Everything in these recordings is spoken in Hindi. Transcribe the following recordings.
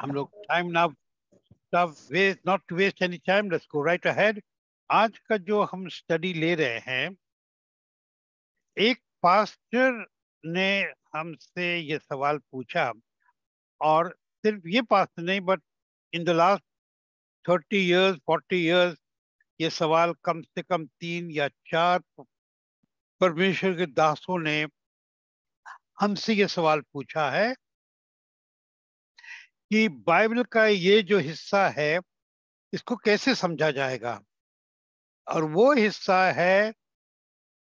हम लोग टाइम ना waste not to waste any time, let's go right ahead. आज का जो हम स्टडी ले रहे हैं, एक पास्टर ने हमसे ये सवाल पूछा, और सिर्फ ये पास्टर नहीं, but in the last 30 years 40 years ये सवाल कम से कम 3 या 4 परमेश्वर के दासों ने हमसे ये सवाल पूछा है कि बाइबल का ये जो हिस्सा है इसको कैसे समझा जाएगा। और वो हिस्सा है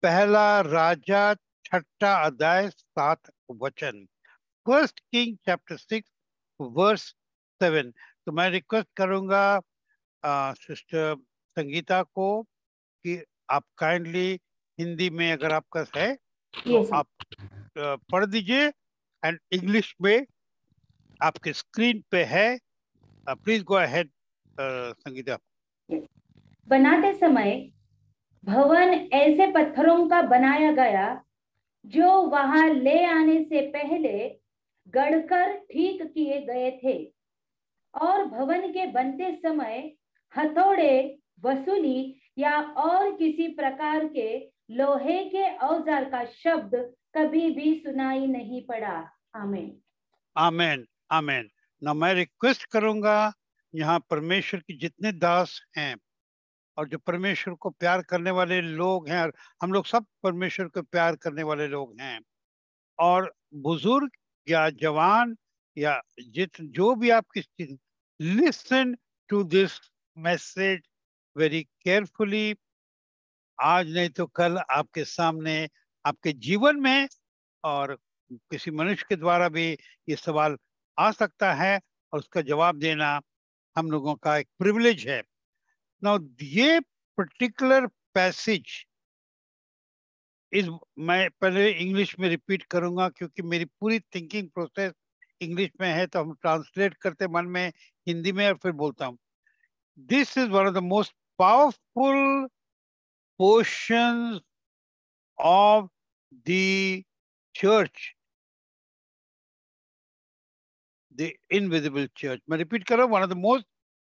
पहला राजा 6 अध्याय 7 वचन, 1 किंग चैप्टर 6 वर्स 7। तो मैं रिक्वेस्ट करूंगा सिस्टर संगीता को कि आप काइंडली हिंदी में अगर आपका है तो यस आप पढ़ दीजिए, एंड इंग्लिश में आपके स्क्रीन पे है। Please go ahead Sangeeta. बनाते समय भवन ऐसे पत्थरों का बनाया गया जो वहां ले आने से पहले गढ़कर ठीक किए गए थे, और भवन के बनते समय हथौड़े, वसूली या और किसी प्रकार के लोहे के औजार का शब्द कभी भी सुनाई नहीं पड़ा। आमीन। आमेन आमेन। ना मैं रिक्वेस्ट करूंगा, यहाँ परमेश्वर के जितने दास हैं और जो परमेश्वर को प्यार करने वाले लोग हैं, और हम लोग सब परमेश्वर को प्यार करने वाले लोग हैं, और बुजुर्ग या जवान या जो भी आपकी स्थिति, listen to this message very carefully. आज नहीं तो कल आपके सामने, आपके जीवन में और किसी मनुष्य के द्वारा भी ये सवाल आ सकता है, और उसका जवाब देना हम लोगों का एक प्रिविलेज है। नाउ ये पर्टिकुलर पैसेज इस, मैं पहले इंग्लिश में रिपीट करूंगा क्योंकि मेरी पूरी थिंकिंग प्रोसेस इंग्लिश में है, तो हम ट्रांसलेट करते मन में हिंदी में और फिर बोलता हूँ। This is one of the most powerful portions of the church, the invisible church. मैं रिपीट कर रहा हूँ, one of the most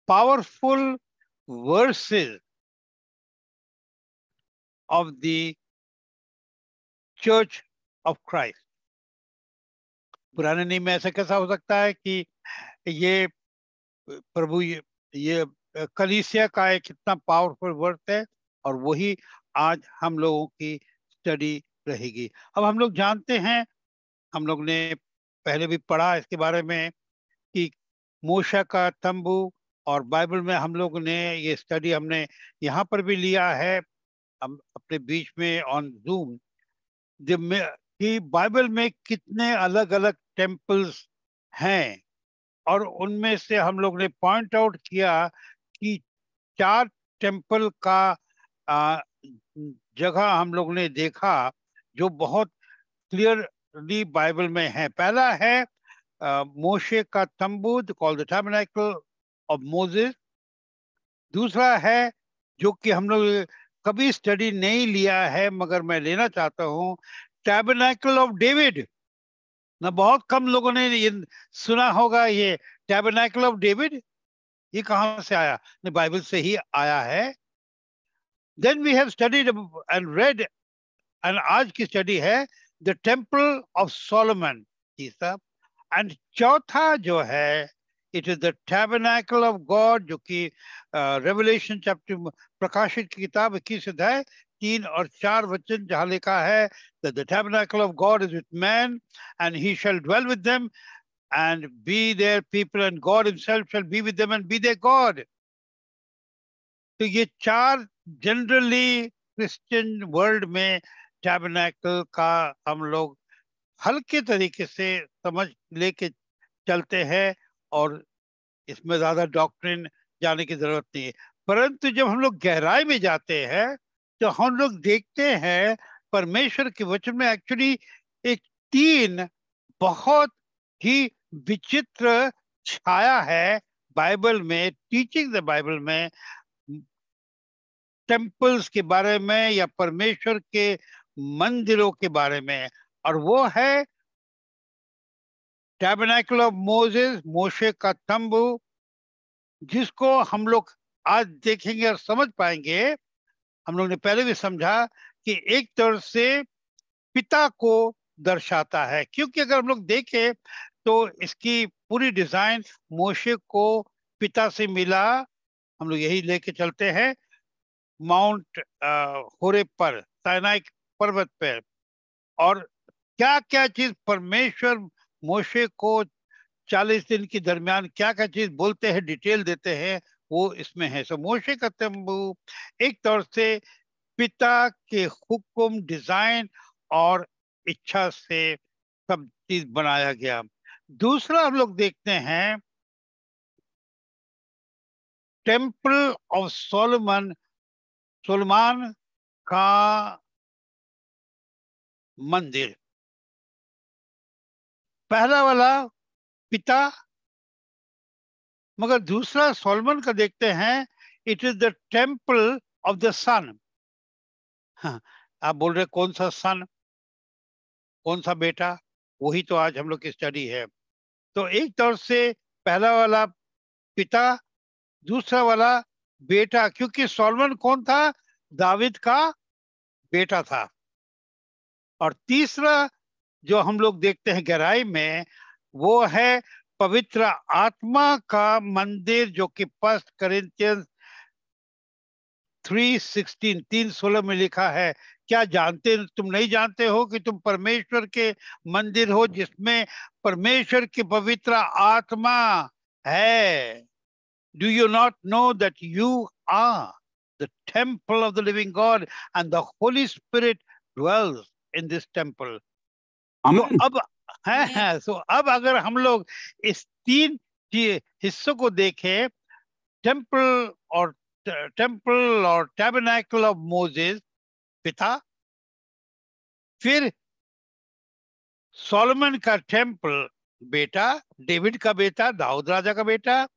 powerful versus of the church of Christ. पुराने नियम में ऐसा कैसा हो सकता है कि ये प्रभु ये कलीसिया का एक कितना पावरफुल वर्ड है, और वही आज हम लोगों की स्टडी रहेगी। अब हम लोग जानते हैं, हम लोग ने पहले भी पढ़ा इसके बारे में कि मूसा का तंबू, और बाइबल में हम लोग ने ये स्टडी हमने यहाँ पर भी लिया है, हम अपने बीच में ऑन जूम, कि बाइबल में कितने अलग अलग टेम्पल्स हैं। और उनमें से हम लोग ने पॉइंट आउट किया कि 4 टेम्पल का आ, जगह हम लोग ने देखा जो बहुत क्लियरली बाइबल में है। पहला है मोशे का तंबू, called the tabernacle of Moses. दूसरा है जो कि हम लोग कभी स्टडी नहीं लिया है मगर मैं लेना चाहता हूँ, टैबरनेकल ऑफ डेविड। ना बहुत कम लोगों ने ये सुना होगा, ये टैबरनेकल ऑफ डेविड ये कहाँ से आया? नहीं, बाइबल से ही आया है। Then we have studied and read, and आज की स्टडी है द टेम्पल ऑफ सोलोमन, तीसरा। एंड चौथा जो है, it is the tabernacle of God, जो कि रेवलेशन चैप्टर, प्रकाशित की किताब 21 अध्याय 3 और 4 वचन, जहाँ लिखा है that the tabernacle of God is with man and he shall dwell with them and be their people, and God himself shall be with them and be their God. तो ये 4 जनरली क्रिश्चियन वर्ल्ड में टैबरनेकल का हम लोग हल्के तरीके से समझ लेके चलते हैं, और इसमें ज्यादा डॉक्ट्रिन जाने की जरूरत नहीं है। परंतु जब हम लोग गहराई में जाते हैं तो हम लोग देखते हैं परमेश्वर के वचन में एक्चुअली एक 3 बहुत ही विचित्र छाया है बाइबल में, टीचिंग द बाइबल में, टेम्पल्स के बारे में या परमेश्वर के मंदिरों के बारे में। और वो है टैबरनेकल ऑफ मोसेस, मोशे का तंबू, जिसको हम लोग आज देखेंगे और समझ पाएंगे। हम लोग ने पहले भी समझा कि एक तरह से पिता को दर्शाता है, क्योंकि अगर हम लोग देखें तो इसकी पूरी डिजाइन मोशे को पिता से मिला। हम लोग यही लेके चलते हैं माउंट होरेब पर, साइनाई पर्वत पर। और क्या क्या चीज परमेश्वर मोशे को 40 दिन के दरमियान क्या क्या चीज बोलते हैं, डिटेल देते हैं, वो इसमें है। सो मोशे का तंबू एक तौर से पिता के हुक्म, डिजाइन और इच्छा से सब चीज बनाया गया। दूसरा हम लोग देखते हैं टेम्पल ऑफ सोलोमन, सुलेमान का मंदिर। पहला वाला पिता, मगर दूसरा सोलोमन का देखते हैं, it is the temple of the sun. हाँ, आप बोल रहे कौन सा सन, कौन सा बेटा, वही तो आज हम लोग की स्टडी है। तो एक तौर से पहला वाला पिता, दूसरा वाला बेटा, क्योंकि सोलोमन कौन था, दाविद का बेटा था। और तीसरा जो हम लोग देखते हैं गहराई में, वो है पवित्र आत्मा का मंदिर, जो कि 1 Corinthians 3:16, 3:16 में लिखा है। क्या जानते, तुम नहीं जानते हो कि तुम परमेश्वर के मंदिर हो, जिसमें परमेश्वर की पवित्र आत्मा है? Do you not know that you are the temple of the living God and the Holy Spirit dwells in this temple? तो आमीन। अब है सो अब अगर हम लोग इस तीन हिस्सों को देखें, टेम्पल और टैबरनेकल ऑफ मोसेस पिता, फिर सोलोमन का टेम्पल बेटा, डेविड का बेटा, दाऊद राजा का बेटा,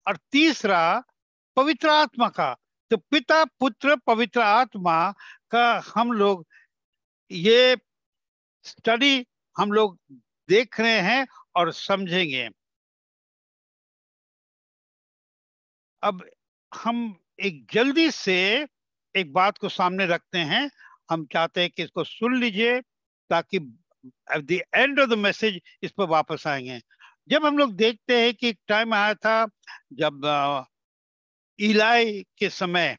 और तीसरा पवित्र आत्मा का। तो पिता, पुत्र, पवित्र आत्मा का हम लोग ये स्टडी हम लोग देख रहे हैं और समझेंगे। अब हम एक जल्दी से एक बात को सामने रखते हैं, हम चाहते हैं कि इसको सुन लीजिए, ताकि at the end of the message इस पर वापस आएंगे। जब हम लोग देखते हैं कि एक टाइम आया था जब इलाई के समय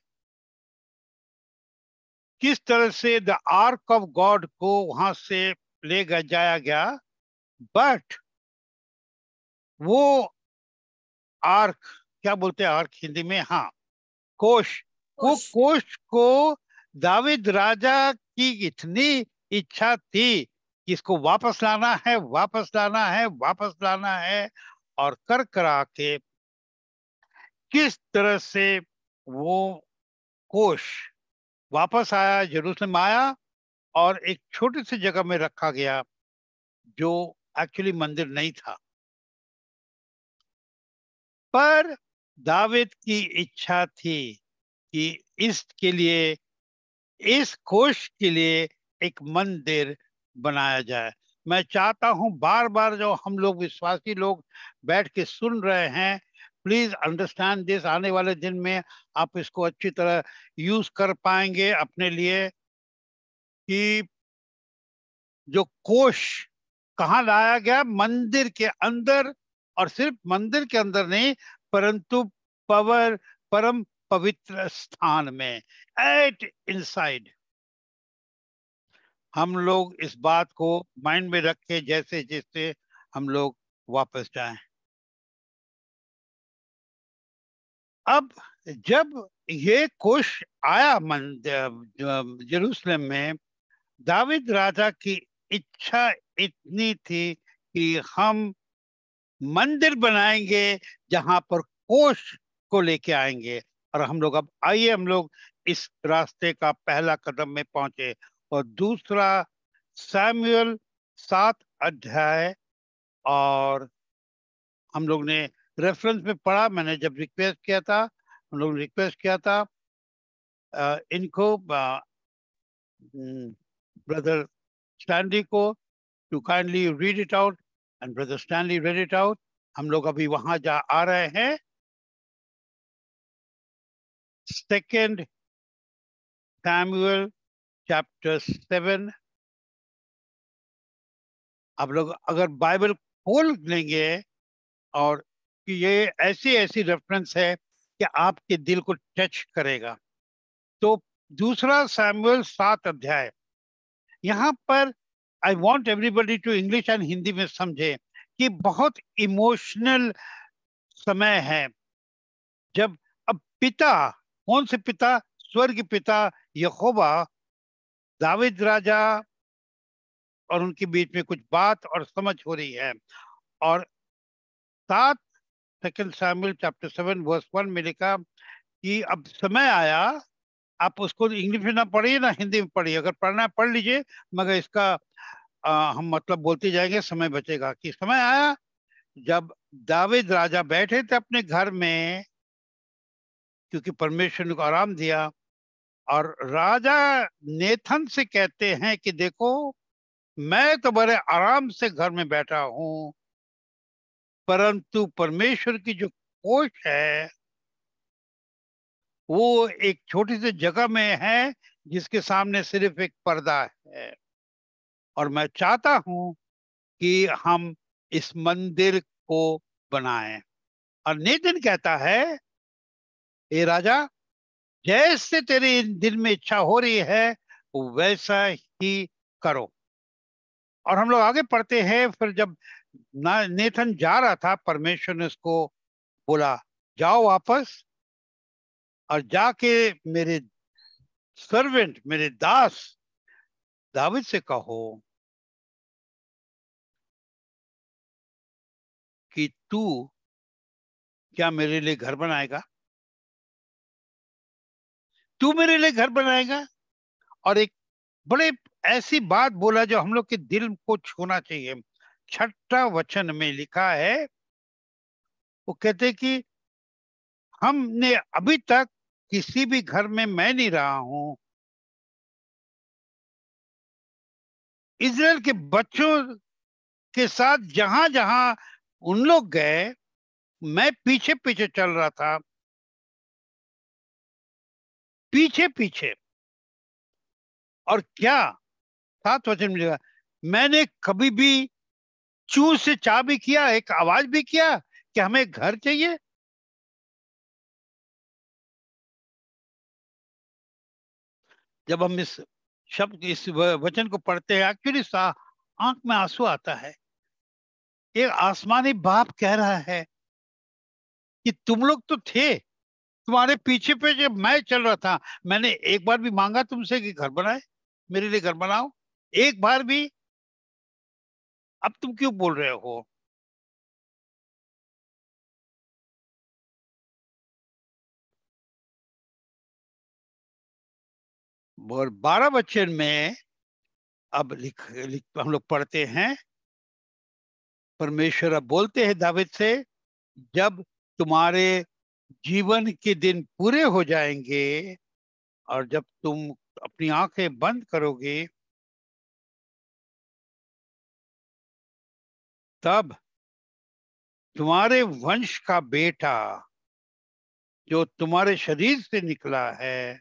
किस तरह से द आर्क ऑफ गॉड को वहां से ले जाया गया, बट वो आर्क, क्या बोलते हैं आर्क हिंदी में, हाँ कोश, वो कोश को दाविद राजा की इतनी इच्छा थी कि इसको वापस लाना है, वापस लाना है, वापस लाना है। और कर करा के किस तरह से वो कोश वापस आया, यरूशलेम आया, और एक छोटी सी जगह में रखा गया जो एक्चुअली मंदिर नहीं था। पर दाविद की इच्छा थी कि इसके लिए, इस कोश के लिए एक मंदिर बनाया जाए। मैं चाहता हूं बार बार जो हम लोग विश्वासी लोग बैठ के सुन रहे हैं, प्लीज अंडरस्टैंड दिस। आने वाले दिन में आप इसको अच्छी तरह यूज कर पाएंगे अपने लिए, कि जो कोश कहाँ लाया गया, मंदिर के अंदर, और सिर्फ मंदिर के अंदर नहीं, परंतु परम पवित्र स्थान में, एट इनसाइड। हम लोग इस बात को माइंड में रखें जैसे जैसे हम लोग वापस जाएं। अब जब ये कोश आया यरूशलेम में, दाविद राजा की इच्छा इतनी थी कि हम मंदिर बनाएंगे जहां पर कोश को लेके आएंगे। और हम लोग अब आइए, हम लोग इस रास्ते का पहला कदम में पहुंचे। और दूसरा सामुएल 7 अध्याय, और हम लोग ने रेफरेंस में पढ़ा, मैंने जब रिक्वेस्ट किया था, हम लोग ने रिक्वेस्ट किया था इनको, ब्रदर स्टैंडी को, to kindly read it out, and brother Stanley read it out. हम लोग अभी वहां जा आ रहे हैं. 2 Samuel chapter 7. आप लोग अगर बाइबल खोल लेंगे और कि ये ऐसी ऐसी रेफरेंस है कि आपके दिल को टच करेगा. तो 2 Samuel 7 अध्याय. यहाँ पर I want everybody to English and Hindi में समझे कि बहुत इमोशनल समय है. जब अब पिता, कौन से पिता? स्वर्ग पिता यहोवा दाविद राजा और उनके बीच में कुछ बात और समझ हो रही है. और 2 Samuel chapter 7 verse 1 में लिखा कि अब समय आया. आप उसको इंग्लिश में ना पढ़िए ना हिंदी में पढ़िए, अगर पढ़ना है पढ़ लीजिए, मगर इसका हम मतलब बोलते जाएंगे, समय बचेगा. कि समय आया जब दाविद राजा बैठे थे अपने घर में, क्योंकि परमेश्वर ने को आराम दिया, और राजा नेथन से कहते हैं कि देखो मैं तो बड़े आराम से घर में बैठा हूं, परंतु परमेश्वर की जो कोष है वो एक छोटी सी जगह में है जिसके सामने सिर्फ एक पर्दा है, और मैं चाहता हूं कि हम इस मंदिर को बनाएं. और नेथन कहता है, ए राजा, जैसे तेरे दिल में इच्छा हो रही है वैसा ही करो. और हम लोग आगे पढ़ते हैं. फिर जब नेथन जा रहा था, परमेश्वर ने उसको बोला, जाओ वापस और जाके मेरे सर्वेंट, मेरे दास दाविद से कहो कि तू क्या मेरे लिए घर बनाएगा? तू मेरे लिए घर बनाएगा? और एक बड़े ऐसी बात बोला जो हम लोग के दिल को छूना चाहिए. 6 वचन में लिखा है, वो कहते कि हमने अभी तक किसी भी घर में मैं नहीं रहा हूं, इजराइल के बच्चों के साथ जहां जहां उन लोग गए मैं पीछे पीछे चल रहा था, पीछे पीछे. और क्या 7 वचन में लिखा, मैंने कभी भी चू से चा भी किया, एक आवाज भी किया कि हमें घर चाहिए? जब हम इस शब्द, इस वचन को पढ़ते हैं, एक्चुअली आंख में आंसू आता है. एक आसमानी बाप कह रहा है कि तुम लोग तो थे, तुम्हारे पीछे पे जब मैं चल रहा था, मैंने एक बार भी मांगा तुमसे कि घर बनाए, मेरे लिए घर बनाओ? एक बार भी? अब तुम क्यों बोल रहे हो? और 12 वचन में अब हम लोग पढ़ते हैं, परमेश्वर अब बोलते हैं दाविद से, जब तुम्हारे जीवन के दिन पूरे हो जाएंगे और जब तुम अपनी आंखें बंद करोगे, तब तुम्हारे वंश का बेटा जो तुम्हारे शरीर से निकला है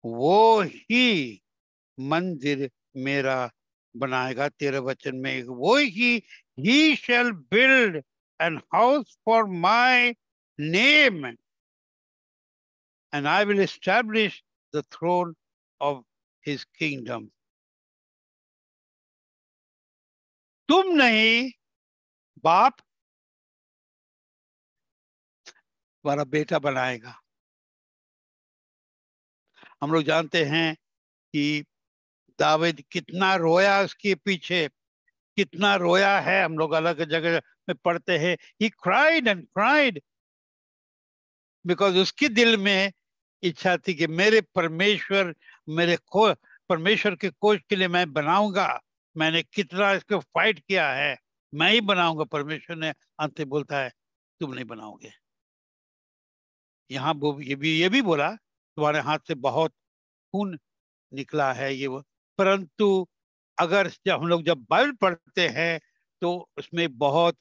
वो ही मंदिर मेरा बनाएगा. 13 वचन में वो ही shall build an house for my name and I will establish the throne of his kingdom. तुम नहीं, बाप तुम्हारा बेटा बनाएगा. हम लोग जानते हैं कि दाविद कितना रोया, उसके पीछे कितना रोया है. हम लोग अलग जगह में पढ़ते हैं, he cried and cried because उसके दिल में इच्छा थी कि मेरे परमेश्वर, परमेश्वर के कोष के लिए मैं बनाऊंगा. मैंने कितना इसको फाइट किया है, मैं ही बनाऊंगा. परमेश्वर ने अंत में बोलता है तुम नहीं बनाओगे. यहाँ वो ये भी बोला तुम्हारे हाथ से बहुत खून निकला है ये वो. परंतु अगर जब हम लोग जब बाइबल पढ़ते हैं तो उसमें बहुत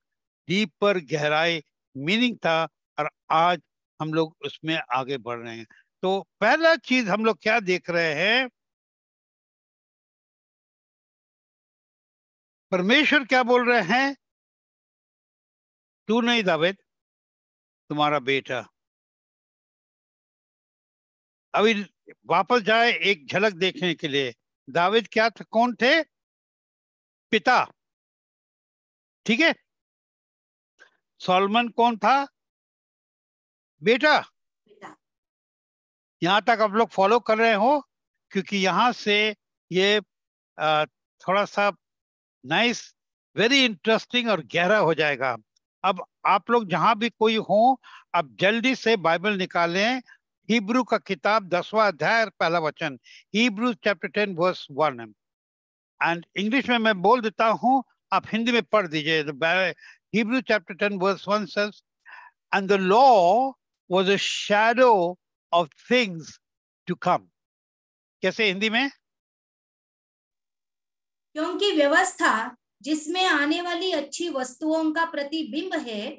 डीपर गहराई मीनिंग था, और आज हम लोग उसमें आगे बढ़ रहे हैं। तो पहला चीज हम लोग क्या देख रहे हैं, परमेश्वर क्या बोल रहे हैं, तू नहीं दावेद, तुम्हारा बेटा। अभी वापस जाए एक झलक देखने के लिए। दाविद क्या था, कौन थे, पिता, ठीक है। सॉलोमन कौन था, बेटा। बेटा। यहां तक आप लोग फॉलो कर रहे हो, क्योंकि यहां से ये थोड़ा सा नाइस, वेरी इंटरेस्टिंग और गहरा हो जाएगा। अब आप लोग जहां भी कोई हो, अब जल्दी से बाइबल निकालें, हिब्रू का किताब 10वां अध्याय और पहला वचन, Hebrews chapter 10 verse 1। And English में मैं बोल देता हूं, आप हिंदी में पढ़ दीजिए। Hebrews chapter 10 verse 1 says, and the law was a shadow of things to come। कैसे हिंदी में, क्योंकि व्यवस्था जिसमें आने वाली अच्छी वस्तुओं का प्रतिबिंब है,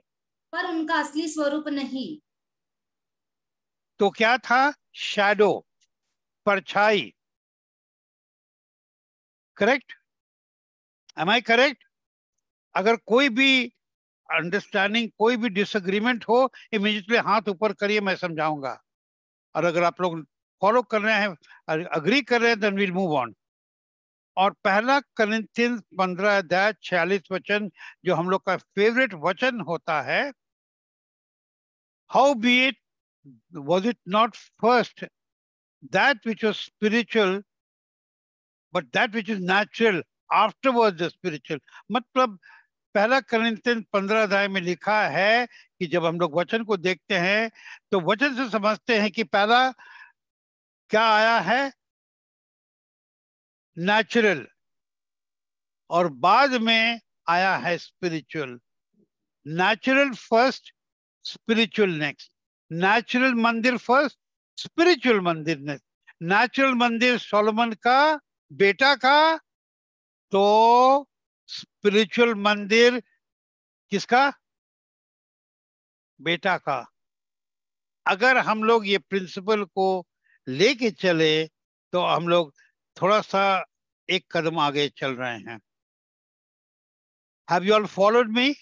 पर उनका असली स्वरूप नहीं। तो क्या था, शैडो, परछाई। Correct, am I correct? अगर कोई भी अंडरस्टैंडिंग, कोई भी डिसएग्रीमेंट हो, इमीडिएटली हाथ ऊपर करिए, मैं समझाऊंगा। और अगर आप लोग फॉलो कर रहे हैं, अग्री कर रहे हैं, देन विल मूव ऑन। और पहला कोरिन्थियंस 15 अध्याय 46 वचन, जो हम लोग का फेवरेट वचन होता है, how B it was it not first that which was spiritual, but that which is natural afterwards the spiritual। मतलब पहला कोरिन्थियंस 15 अध्याय में लिखा है कि जब हम लोग वचन को देखते हैं, तो वचन से समझते हैं कि पहला क्या आया है, नेचुरल, और बाद में आया है spiritual. Natural first, spiritual next. Natural मंदिर फर्स्ट, स्पिरिचुअल मंदिर नेक्स्ट। नेचुरल मंदिर सोलोमन का, बेटा का, तो स्पिरिचुअल मंदिर किसका, बेटा का। अगर हम लोग ये प्रिंसिपल को लेके चले, तो हम लोग थोड़ा सा एक कदम आगे चल रहे हैं। Have you all followed me?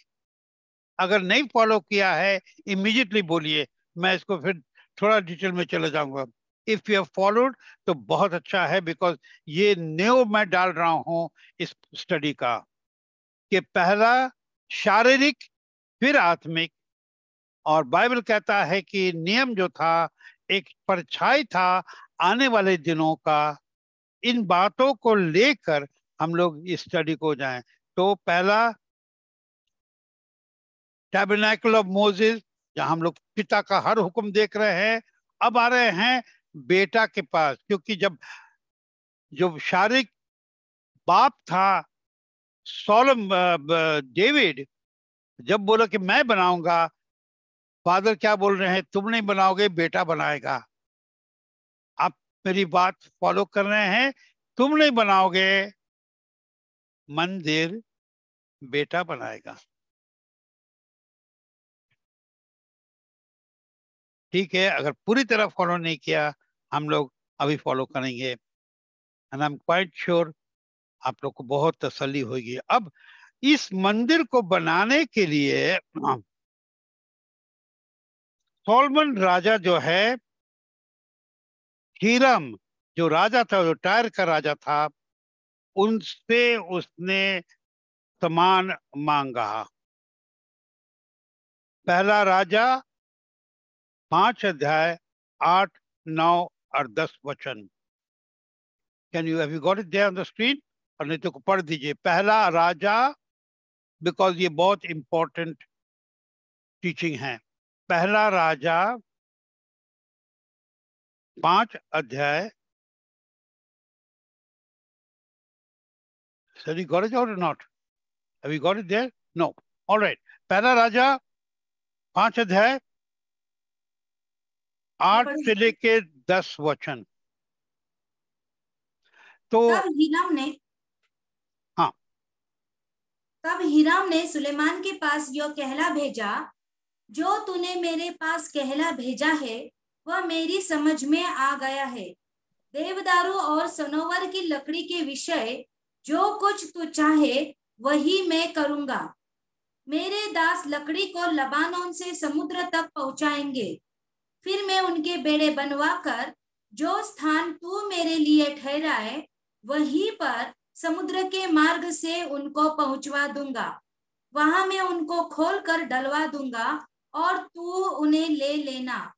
अगर नहीं फॉलो किया है, इमीडिएटली बोलिए, मैं इसको फिर थोड़ा डिटेल में चले जाऊंगा। इफ यू हैव फॉलोड तो बहुत अच्छा है, बिकॉज ये न्यू मैं डाल रहा हूं इस स्टडी का, कि पहला शारीरिक, फिर आत्मिक। और बाइबल कहता है कि नियम जो था एक परछाई था आने वाले दिनों का। इन बातों को लेकर हम लोग इस स्टडी को जाएं। तो पहला टैबरनैकल ऑफ मोसेस, जहां हम लोग पिता का हर हुक्म देख रहे हैं। अब आ रहे हैं बेटा के पास, क्योंकि जब जो शारीरिक बाप था सोलम डेविड, जब बोला कि मैं बनाऊंगा, फादर क्या बोल रहे हैं, तुम नहीं बनाओगे, बेटा बनाएगा। आप मेरी बात फॉलो कर रहे हैं, तुम नहीं बनाओगे मंदिर, बेटा बनाएगा। ठीक है, अगर पूरी तरह फॉलो नहीं किया, हम लोग अभी फॉलो करेंगे, and I am quite sure आप लोग को बहुत तसल्ली होगी। अब इस मंदिर को बनाने के लिए सोलोमन राजा जो है, हीरम जो राजा था, जो टायर का राजा था, उनसे उसने सामान मांगा। पहला राजा 5 अध्याय 8, 9 और 10 वचन। Can you, have you got it there on the screen? और नहीं तो पढ़ दीजिए, पहला राजा, बिकॉज ये बहुत इंपॉर्टेंट टीचिंग है। पहला राजा 5 अध्याय, सर यू गॉट इट और not? Have you got it there? No, alright. पहला राजा 5 अध्याय 8 से लेके 10 वचन। तो तब हीराम ने हाँ, तब हीराम ने सुलेमान के पास यह कहला भेजा, जो तूने मेरे पास कहला भेजा है वह मेरी समझ में आ गया है। देवदारू और सनोवर की लकड़ी के विषय जो कुछ तू चाहे वही मैं करूंगा। मेरे दास लकड़ी को लबानोन से समुद्र तक पहुंचाएंगे। फिर मैं उनके बेड़े बनवाकर जो स्थान तू मेरे लिए ठहराए वहीं पर समुद्र के मार्ग से उनको पहुंचवा दूंगा। वहां मैं उनको खोलकर डलवा दूंगा और तू उन्हें ले लेना,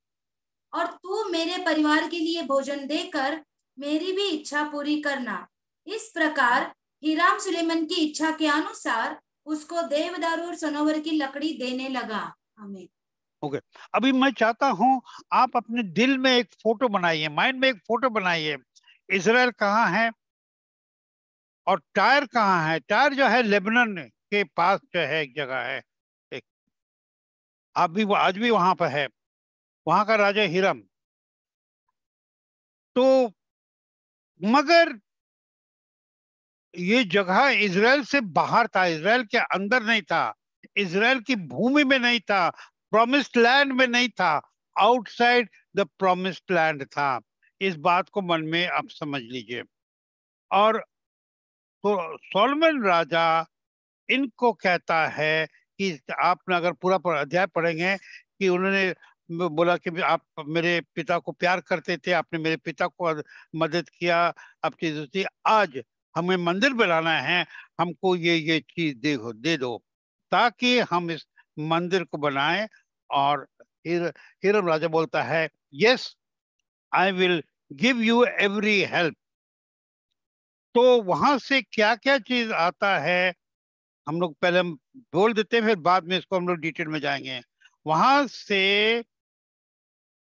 और तू मेरे परिवार के लिए भोजन देकर मेरी भी इच्छा पूरी करना। इस प्रकार हीराम सुलेमान की इच्छा के अनुसार उसको देवदारू और सनोवर की लकड़ी देने लगा। आमीन। ओके, अभी मैं चाहता हूं आप अपने दिल में एक फोटो बनाइए, माइंड में एक फोटो बनाइए। इजराइल कहाँ है और टायर कहाँ है? टायर जो है लेबनान के पास जो है एक जगह है, एक आप भी आज भी वहां पर है, वहां का राजा हिरम। तो मगर ये जगह इजराइल से बाहर था, इजराइल के अंदर नहीं था, इजराइल की भूमि में नहीं था, प्रॉमिस्ड लैंड में नहीं था, आउटसाइड द प्रॉमिस्ड लैंड था। इस बात को मन में आप समझ लीजिए। और तो सोलोमन राजा इनको कहता है कि आपने अगर पूरा अध्याय पढ़ेंगे कि उन्होंने बोला कि आप मेरे पिता को प्यार करते थे, आपने मेरे पिता को मदद किया, आपकी दोस्ती, आज हमें मंदिर बनाना है, हमको ये चीज दे दो ताकि हम इस मंदिर को बनाएं। और हिरम राजा बोलता है, yes I will give you every help. तो वहां से क्या क्या चीज आता है हम लोग पहले हम बोल देते हैं, फिर बाद में इसको हम लोग डिटेल में जाएंगे। वहां से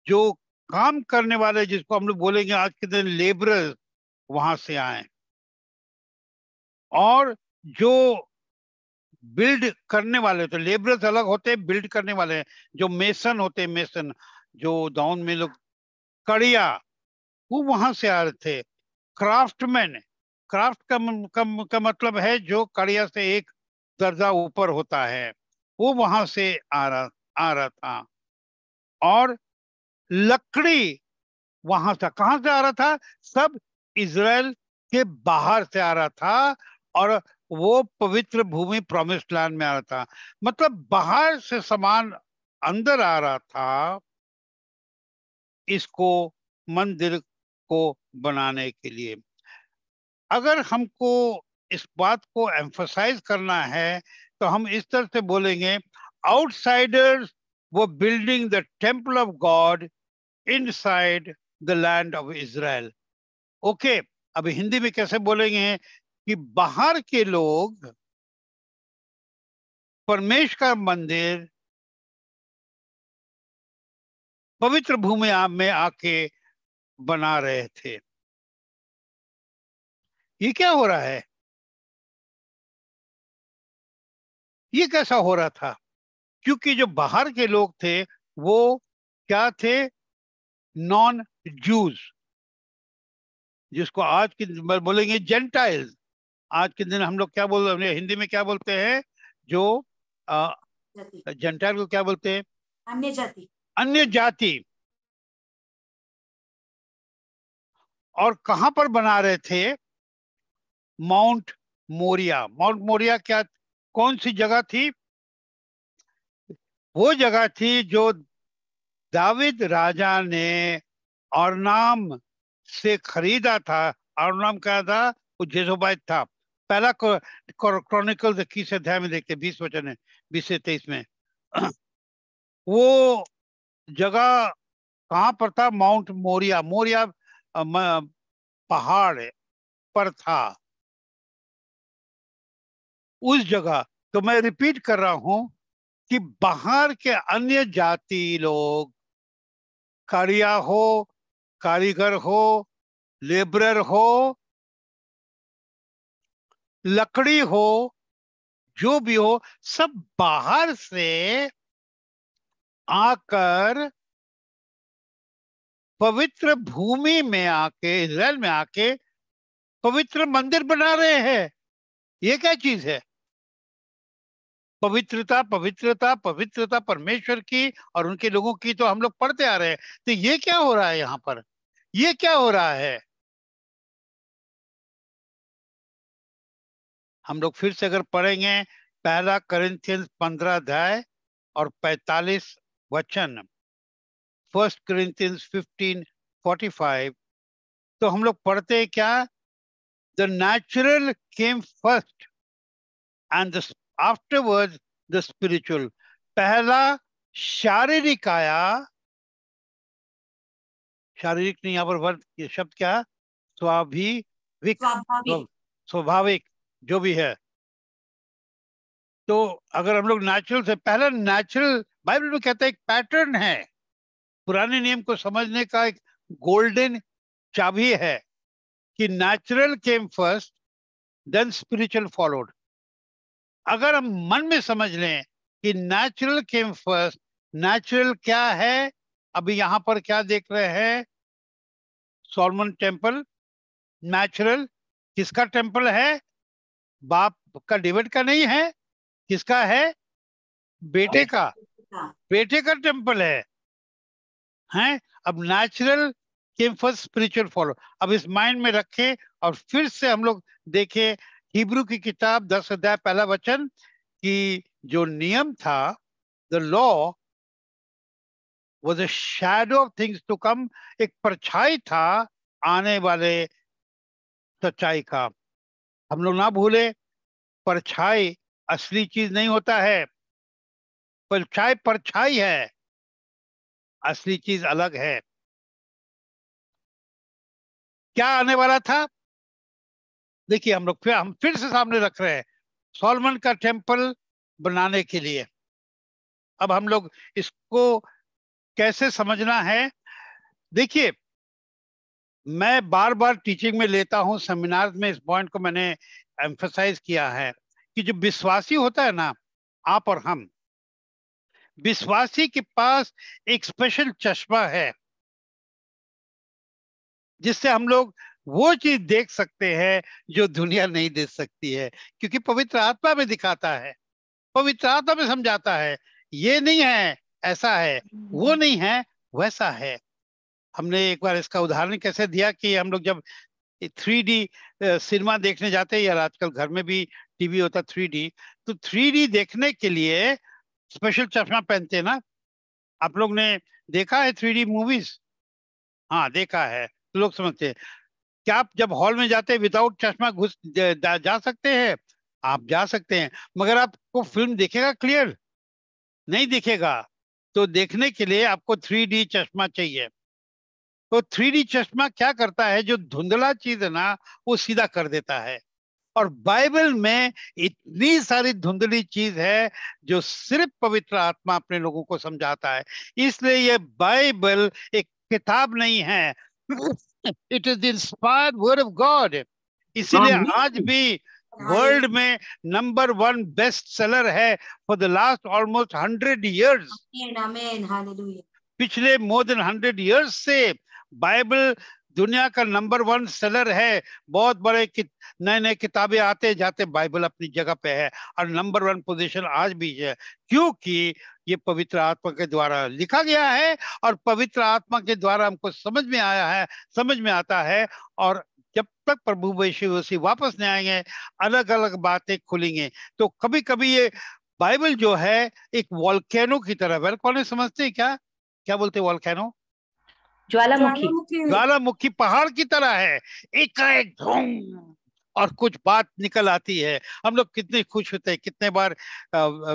जो काम करने वाले, जिसको हम लोग बोलेंगे आज के दिन लेबरर्स, वहां से आए, और जो बिल्ड करने वाले, तो लेबरर्स अलग होते हैं, बिल्ड करने वाले जो मेसन होते हैं, मेसन जो दाउन में लोग कड़िया, वो वहां से आ रहे थे। क्राफ्टमैन, क्राफ्ट का मतलब है जो कड़िया से एक दर्जा ऊपर होता है, वो वहां से आ रहा था। और लकड़ी वहां से कहां से आ रहा था? सब इजराइल के बाहर से आ रहा था, और वो पवित्र भूमि प्रॉमिस्ड लैंड में आ रहा था। मतलब बाहर से सामान अंदर आ रहा था इसको मंदिर को बनाने के लिए। अगर हमको इस बात को एम्फसाइज करना है तो हम इस तरह से बोलेंगे, आउटसाइडर्स वो building the temple of God inside the land of Israel. Okay, अभी हिंदी में कैसे बोलेंगे कि बाहर के लोग परमेश्वर का मंदिर पवित्र भूमि में आके बना रहे थे। ये क्या हो रहा है? ये कैसा हो रहा था? क्योंकि जो बाहर के लोग थे वो क्या थे? नॉन जूज, जिसको आज के बोलेंगे जेंटाइल्स। आज के दिन हम लोग क्या बोल रहे हैं, हिंदी में क्या बोलते हैं? जो जेंटाइल को क्या बोलते हैं? अन्य जाति। अन्य जाति। और कहां पर बना रहे थे? माउंट मोरिया। माउंट मोरिया क्या, कौन सी जगह थी? वो जगह थी जो दाविद राजा ने अरनाम से खरीदा था। अरनाम क्या था? वो जेजोबाइट था। पहला क्रॉनिकल 21 अध्याय में देखते, 20 वचन है, 20 से 23 में। वो जगह कहां पर था? माउंट मोरिया। मोरिया पहाड़ पर था, उस जगह। तो मैं रिपीट कर रहा हूं कि बाहर के अन्य जाति लोग, कारिया हो, कारीगर हो, लेबरर हो, लकड़ी हो, जो भी हो, सब बाहर से आकर पवित्र भूमि में आके, इजराइल में आके पवित्र मंदिर बना रहे हैं। ये क्या चीज है? पवित्रता पवित्रता पवित्रता परमेश्वर की और उनके लोगों की तो हम लोग पढ़ते आ रहे हैं। तो ये क्या हो रहा है यहाँ पर, ये क्या हो रहा है? हम लोग फिर से अगर पढ़ेंगे पहला कोरिन्थियंस 15 अध्याय और 45 वचन, 1 Corinthians 15:45, तो हम लोग पढ़ते हैं क्या? The natural came first and afterwards the spiritual. पहला शारीरिक आया, शारीरिक नहीं, यहाँ पर वर्ड ये शब्द क्या? स्वाभाविक, स्वाभाविक। स्वाभाविक जो भी है। तो अगर हम लोग नेचुरल से, पहला नेचुरल बाइबल में कहता है एक पैटर्न है, पुराने नियम को समझने का एक गोल्डन चाबी है कि natural came first then spiritual followed. अगर हम मन में समझ लें कि नेचुरल केम फर्स्ट, नेचुरल क्या है? अभी यहां पर क्या देख रहे हैं? Solomon temple. नेचुरल किसका टेम्पल है? बाप का, डेविड का नहीं है। किसका है? बेटे का, बेटे का टेम्पल है, हैं? अब natural came first, spiritual follow. अब इस माइंड में रखें और फिर से हम लोग देखें हिब्रू की किताब 10 अध्याय पहला वचन कि जो नियम था, the law was a shadow of things to come, एक परछाई था आने वाले सच्चाई का। हम लोग ना भूले, परछाई असली चीज नहीं होता है, परछाई परछाई है, असली चीज अलग है। क्या आने वाला था? देखिए हम फिर से सामने रख रहे हैं सोलोमन का टेम्पल बनाने के लिए। अब हम लोग इसको कैसे समझना है? देखिए, मैं बार बार टीचिंग में लेता हूं, सेमिनार में इस पॉइंट को मैंने एम्फसाइज किया है कि जो विश्वासी होता है ना, आप और हम, विश्वासी के पास एक स्पेशल चश्मा है जिससे हम लोग वो चीज देख सकते हैं जो दुनिया नहीं देख सकती है, क्योंकि पवित्र आत्मा में दिखाता है, पवित्र आत्मा में समझाता है। ये नहीं है ऐसा है, वो नहीं है वैसा है। हमने एक बार इसका उदाहरण कैसे दिया कि हम लोग जब 3D सिनेमा देखने जाते हैं, या आजकल घर में भी टीवी होता 3D, तो 3D देखने के लिए स्पेशल चश्मा पहनते हैं ना। आप लोग ने देखा है 3D मूवीज? हाँ देखा है, तो लोग समझते हैं। क्या आप जब हॉल में जाते हैं विदाउट चश्मा जा सकते हैं? आप जा सकते हैं, मगर आपको फिल्म दिखेगा क्लियर? नहीं दिखेगा। तो देखने के लिए आपको 3D चश्मा चाहिए। तो 3D चश्मा क्या करता है? जो धुंधला चीज है ना, वो सीधा कर देता है। और बाइबल में इतनी सारी धुंधली चीज है जो सिर्फ पवित्र आत्मा अपने लोगों को समझाता है। इसलिए ये बाइबल एक किताब नहीं है, it is the inspired word of God. इसीलिए आज भी वर्ल्ड में नंबर 1 बेस्ट सेलर है for the last almost 100 years। पिछले मोर देन 100 years से बाइबल दुनिया का नंबर 1 सेलर है। बहुत बड़े नए नए किताबें आते जाते, बाइबल अपनी जगह पे है और नंबर 1 पोजीशन आज भी है, क्योंकि ये पवित्र आत्मा के द्वारा लिखा गया है और पवित्र आत्मा के द्वारा हमको समझ में आया है, समझ में आता है। और जब तक प्रभु यीशु मसीह वापस नहीं आएंगे, अलग अलग बातें खुलेंगे। तो कभी कभी ये बाइबल जो है एक वॉल्केनो की तरह, वॉल्केनो समझते हैं क्या? क्या बोलते हैं वॉल्केनो? ज्वालामुखी। ज्वालामुखी पहाड़ की तरह है, एकाएक धूम और कुछ बात निकल आती है। हम लोग कितने खुश होते हैं, कितने बार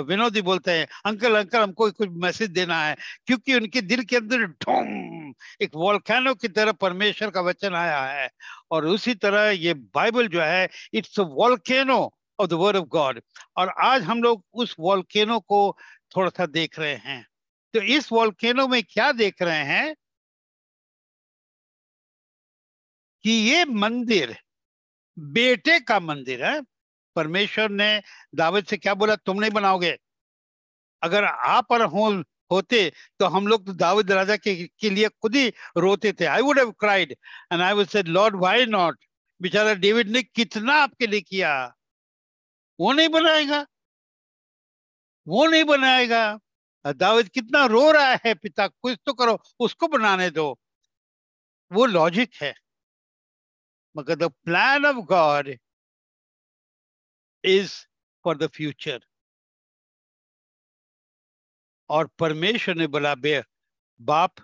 विनोदी बोलते हैं, अंकल अंकल हमको कुछ मैसेज देना है, क्योंकि उनके दिल के अंदर धूम एक वॉल्केनो की तरह परमेश्वर का वचन आया है। और उसी तरह ये बाइबल जो है, it's a volcano of the word of God. और आज हम लोग उस वॉल्केनो को थोड़ा सा देख रहे हैं। तो इस वॉल्केनो में क्या देख रहे हैं कि ये मंदिर बेटे का मंदिर है। परमेश्वर ने दाऊद से क्या बोला? तुम नहीं बनाओगे। अगर आप पर होते तो हम लोग तो दाऊद राजा के लिए खुद ही रोते थे। I would have cried and I would said Lord why not. बेचारा डेविड ने कितना आपके लिए किया, वो नहीं बनाएगा। वो नहीं बनाएगा। दाऊद कितना रो रहा है, पिता कुछ तो करो, उसको बनाने दो। वो लॉजिक है, मगर the plan of God is for the future. और परमेश्वर ने बोला, बाप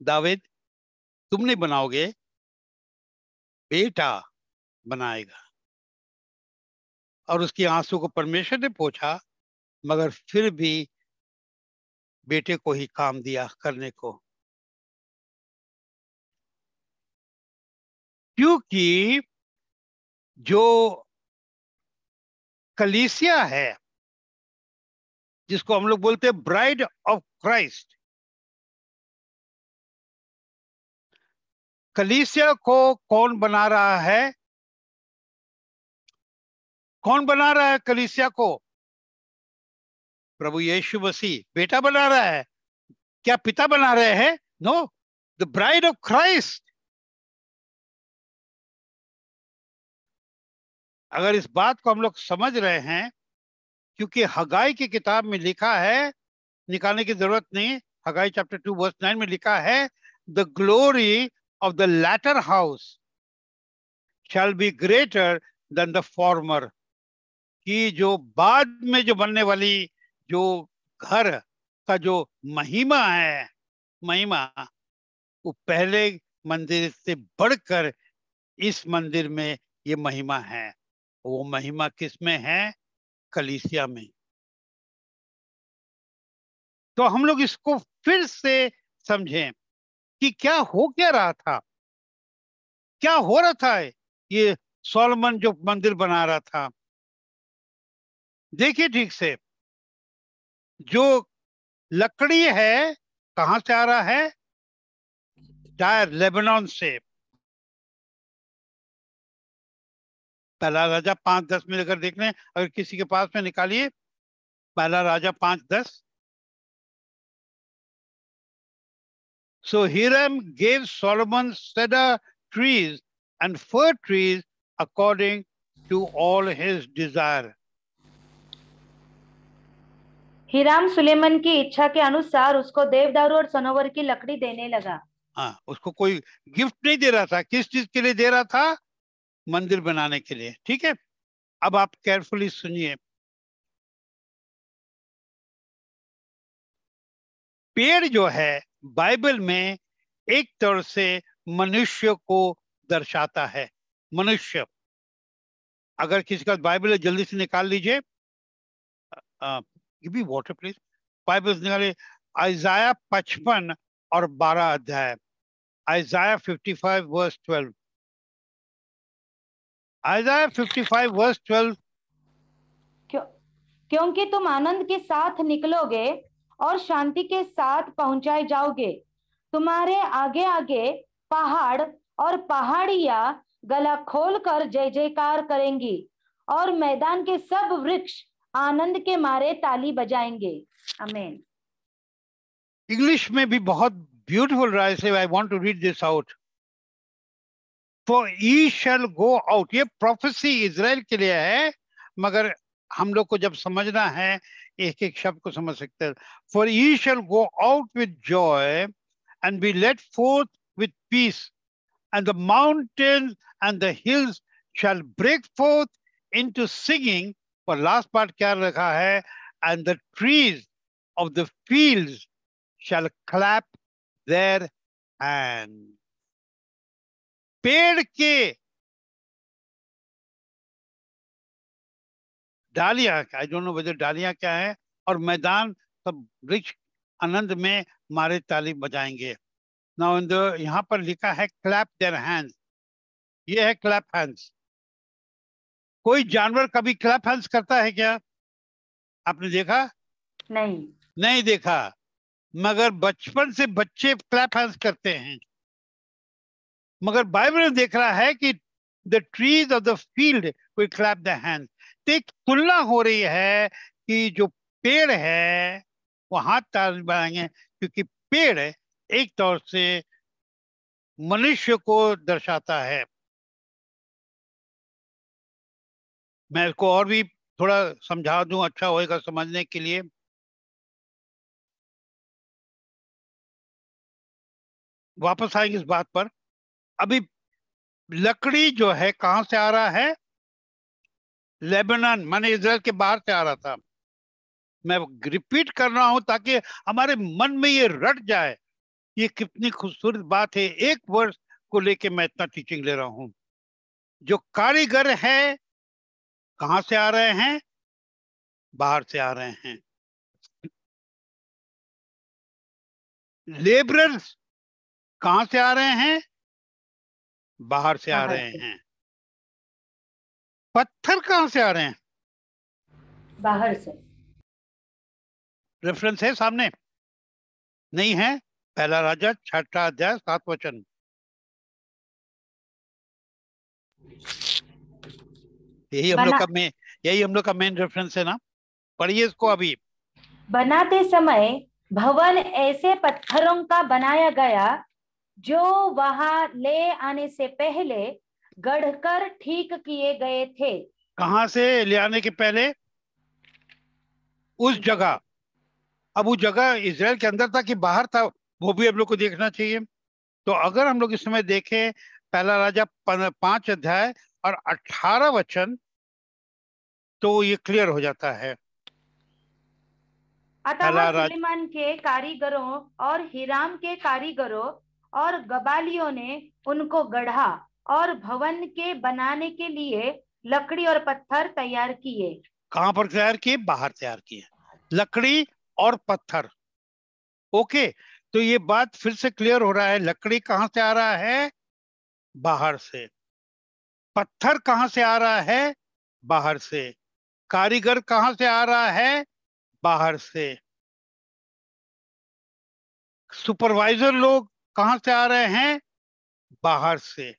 दाऊद, तुम नहीं बनाओगे, बेटा बनाएगा। और उसकी आंसू को परमेश्वर ने पोंछा, मगर फिर भी बेटे को ही काम दिया करने को, क्योंकि जो कलीसिया है, जिसको हम लोग बोलते हैं ब्राइड ऑफ क्राइस्ट, कलीसिया को कौन बना रहा है? कौन बना रहा है कलीसिया को? प्रभु यीशु मसीह बेटा बना रहा है। क्या पिता बना रहे हैं? No, the bride of Christ. अगर इस बात को हम लोग समझ रहे हैं, क्योंकि हगाई की किताब में लिखा है, निकालने की जरूरत नहीं, हगाई चैप्टर 2 वर्स 9 में लिखा है, the glory of the latter house shall be greater than the former. कि जो बाद में जो बनने वाली जो घर का जो महिमा है, महिमा, वो पहले मंदिर से बढ़कर इस मंदिर में ये महिमा है। वो महिमा किस में है? कलीसिया में। तो हम लोग इसको फिर से समझें कि क्या रहा था, क्या हो रहा था। ये सोलोमन जो मंदिर बना रहा था, देखिए ठीक से, जो लकड़ी है कहां से आ रहा है? टायर, लेबनान से। पहला राजा 5:10 में अगर देख लें, अगर किसी के पास में निकालिए, पहला राजा 5:10। So Hiram gave Solomon cedar trees and fir trees according to all his desire. Hiram सुलेमान की इच्छा के अनुसार उसको देवदारू और सनोवर की लकड़ी देने लगा। हाँ, उसको कोई गिफ्ट नहीं दे रहा था। किस चीज के लिए दे रहा था? मंदिर बनाने के लिए। ठीक है, अब आप केयरफुली सुनिए। पेड़ जो है बाइबल में एक तरह से मनुष्य को दर्शाता है। मनुष्य, अगर किसी का बाइबल है जल्दी से निकाल लीजिए, give me water please. Bible निकालिए, आइजाया 55 और 12 अध्याय। Isaiah 55 verse 12। Isaiah 55 verse 12। क्योंकि तुम आनंद के साथ निकलोगे और शांति के साथ पहुंचाए जाओगे। तुम्हारे आगे आगे पहाड़ और पहाड़ियां गला खोलकर जय जयकार करेंगी और मैदान के सब वृक्ष आनंद के मारे ताली बजाएंगे। आमीन। इंग्लिश में भी बहुत ब्यूटीफुल रहा है। I want to read this out. For ye shall go out, ये प्रोफेसी इजराइल के लिए है, मगर हम लोग को जब समझना है एक एक शब्द को समझ सकते हैं। For ye shall go out with joy and be led forth with peace, and the mountains and the hills shall break forth into singing. और last part क्या रखा है? And the trees of the fields shall clap their hands. पेड़ के डालियां, आई डोंट नो वेदर डालियां क्या है, और मैदान सब वृक्ष आनंद में मारे ताली बजाएंगे। नाउ यहाँ पर लिखा है क्लैप देयर हैंड्स। ये है क्लैप हैंड्स। कोई जानवर कभी क्लैप हैंड्स करता है क्या? आपने देखा? नहीं देखा, मगर बचपन से बच्चे क्लैप हैंड्स करते हैं। मगर बाइबल में देख रहा है कि the trees of the field will clap the hands. तो एक तुलना हो रही है कि जो पेड़ है वो हाथ ताली बजाएंगे, क्योंकि पेड़ एक तौर से मनुष्य को दर्शाता है। मैं इसको और भी थोड़ा समझा दूं, अच्छा होएगा समझने के लिए। वापस आएंगे इस बात पर। अभी लकड़ी जो है कहां से आ रहा है? लेबनान माने इजराइल के बाहर से आ रहा था। मैं रिपीट कर रहा हूं ताकि हमारे मन में ये रट जाए। ये कितनी खूबसूरत बात है। एक वर्ष को लेके मैं इतना टीचिंग ले रहा हूं। जो कारीगर है कहां से आ रहे हैं? बाहर से आ रहे हैं। लेबरर्स कहां से आ रहे हैं? बाहर से आ बाहर रहे से। हैं। पत्थर कहां से आ रहे हैं? बाहर से। रेफरेंस है सामने? नहीं है? पहला राजा 6 अध्याय 7 वचन। यही हम लोग बना का मेन, यही हम लोग का मेन रेफरेंस है ना। पढ़िए इसको अभी। बनाते समय भवन ऐसे पत्थरों का बनाया गया जो वहां ले आने से पहले गढ़कर ठीक किए गए थे। कहां से ले आने के पहले? उस जगह। अब वो जगह इजराइल के अंदर था कि बाहर था, वो भी हम लोग को देखना चाहिए। तो अगर हम लोग इस समय देखें पहला राजा 5 अध्याय और 18 वचन, तो ये क्लियर हो जाता है। अतः पहला राजा, सुलेमान के कारीगरों और हिराम के कारीगरों और गबालियों ने उनको गढ़ा और भवन के बनाने के लिए लकड़ी और पत्थर तैयार किए। कहां पर तैयार किए? बाहर तैयार किए, लकड़ी और पत्थर। ओके, तो ये बात फिर से क्लियर हो रहा है। लकड़ी कहां से आ रहा है? बाहर से। पत्थर कहां से आ रहा है? बाहर से। कारीगर कहां से आ रहा है? बाहर से। सुपरवाइजर लोग कहां से आ रहे हैं? बाहर से।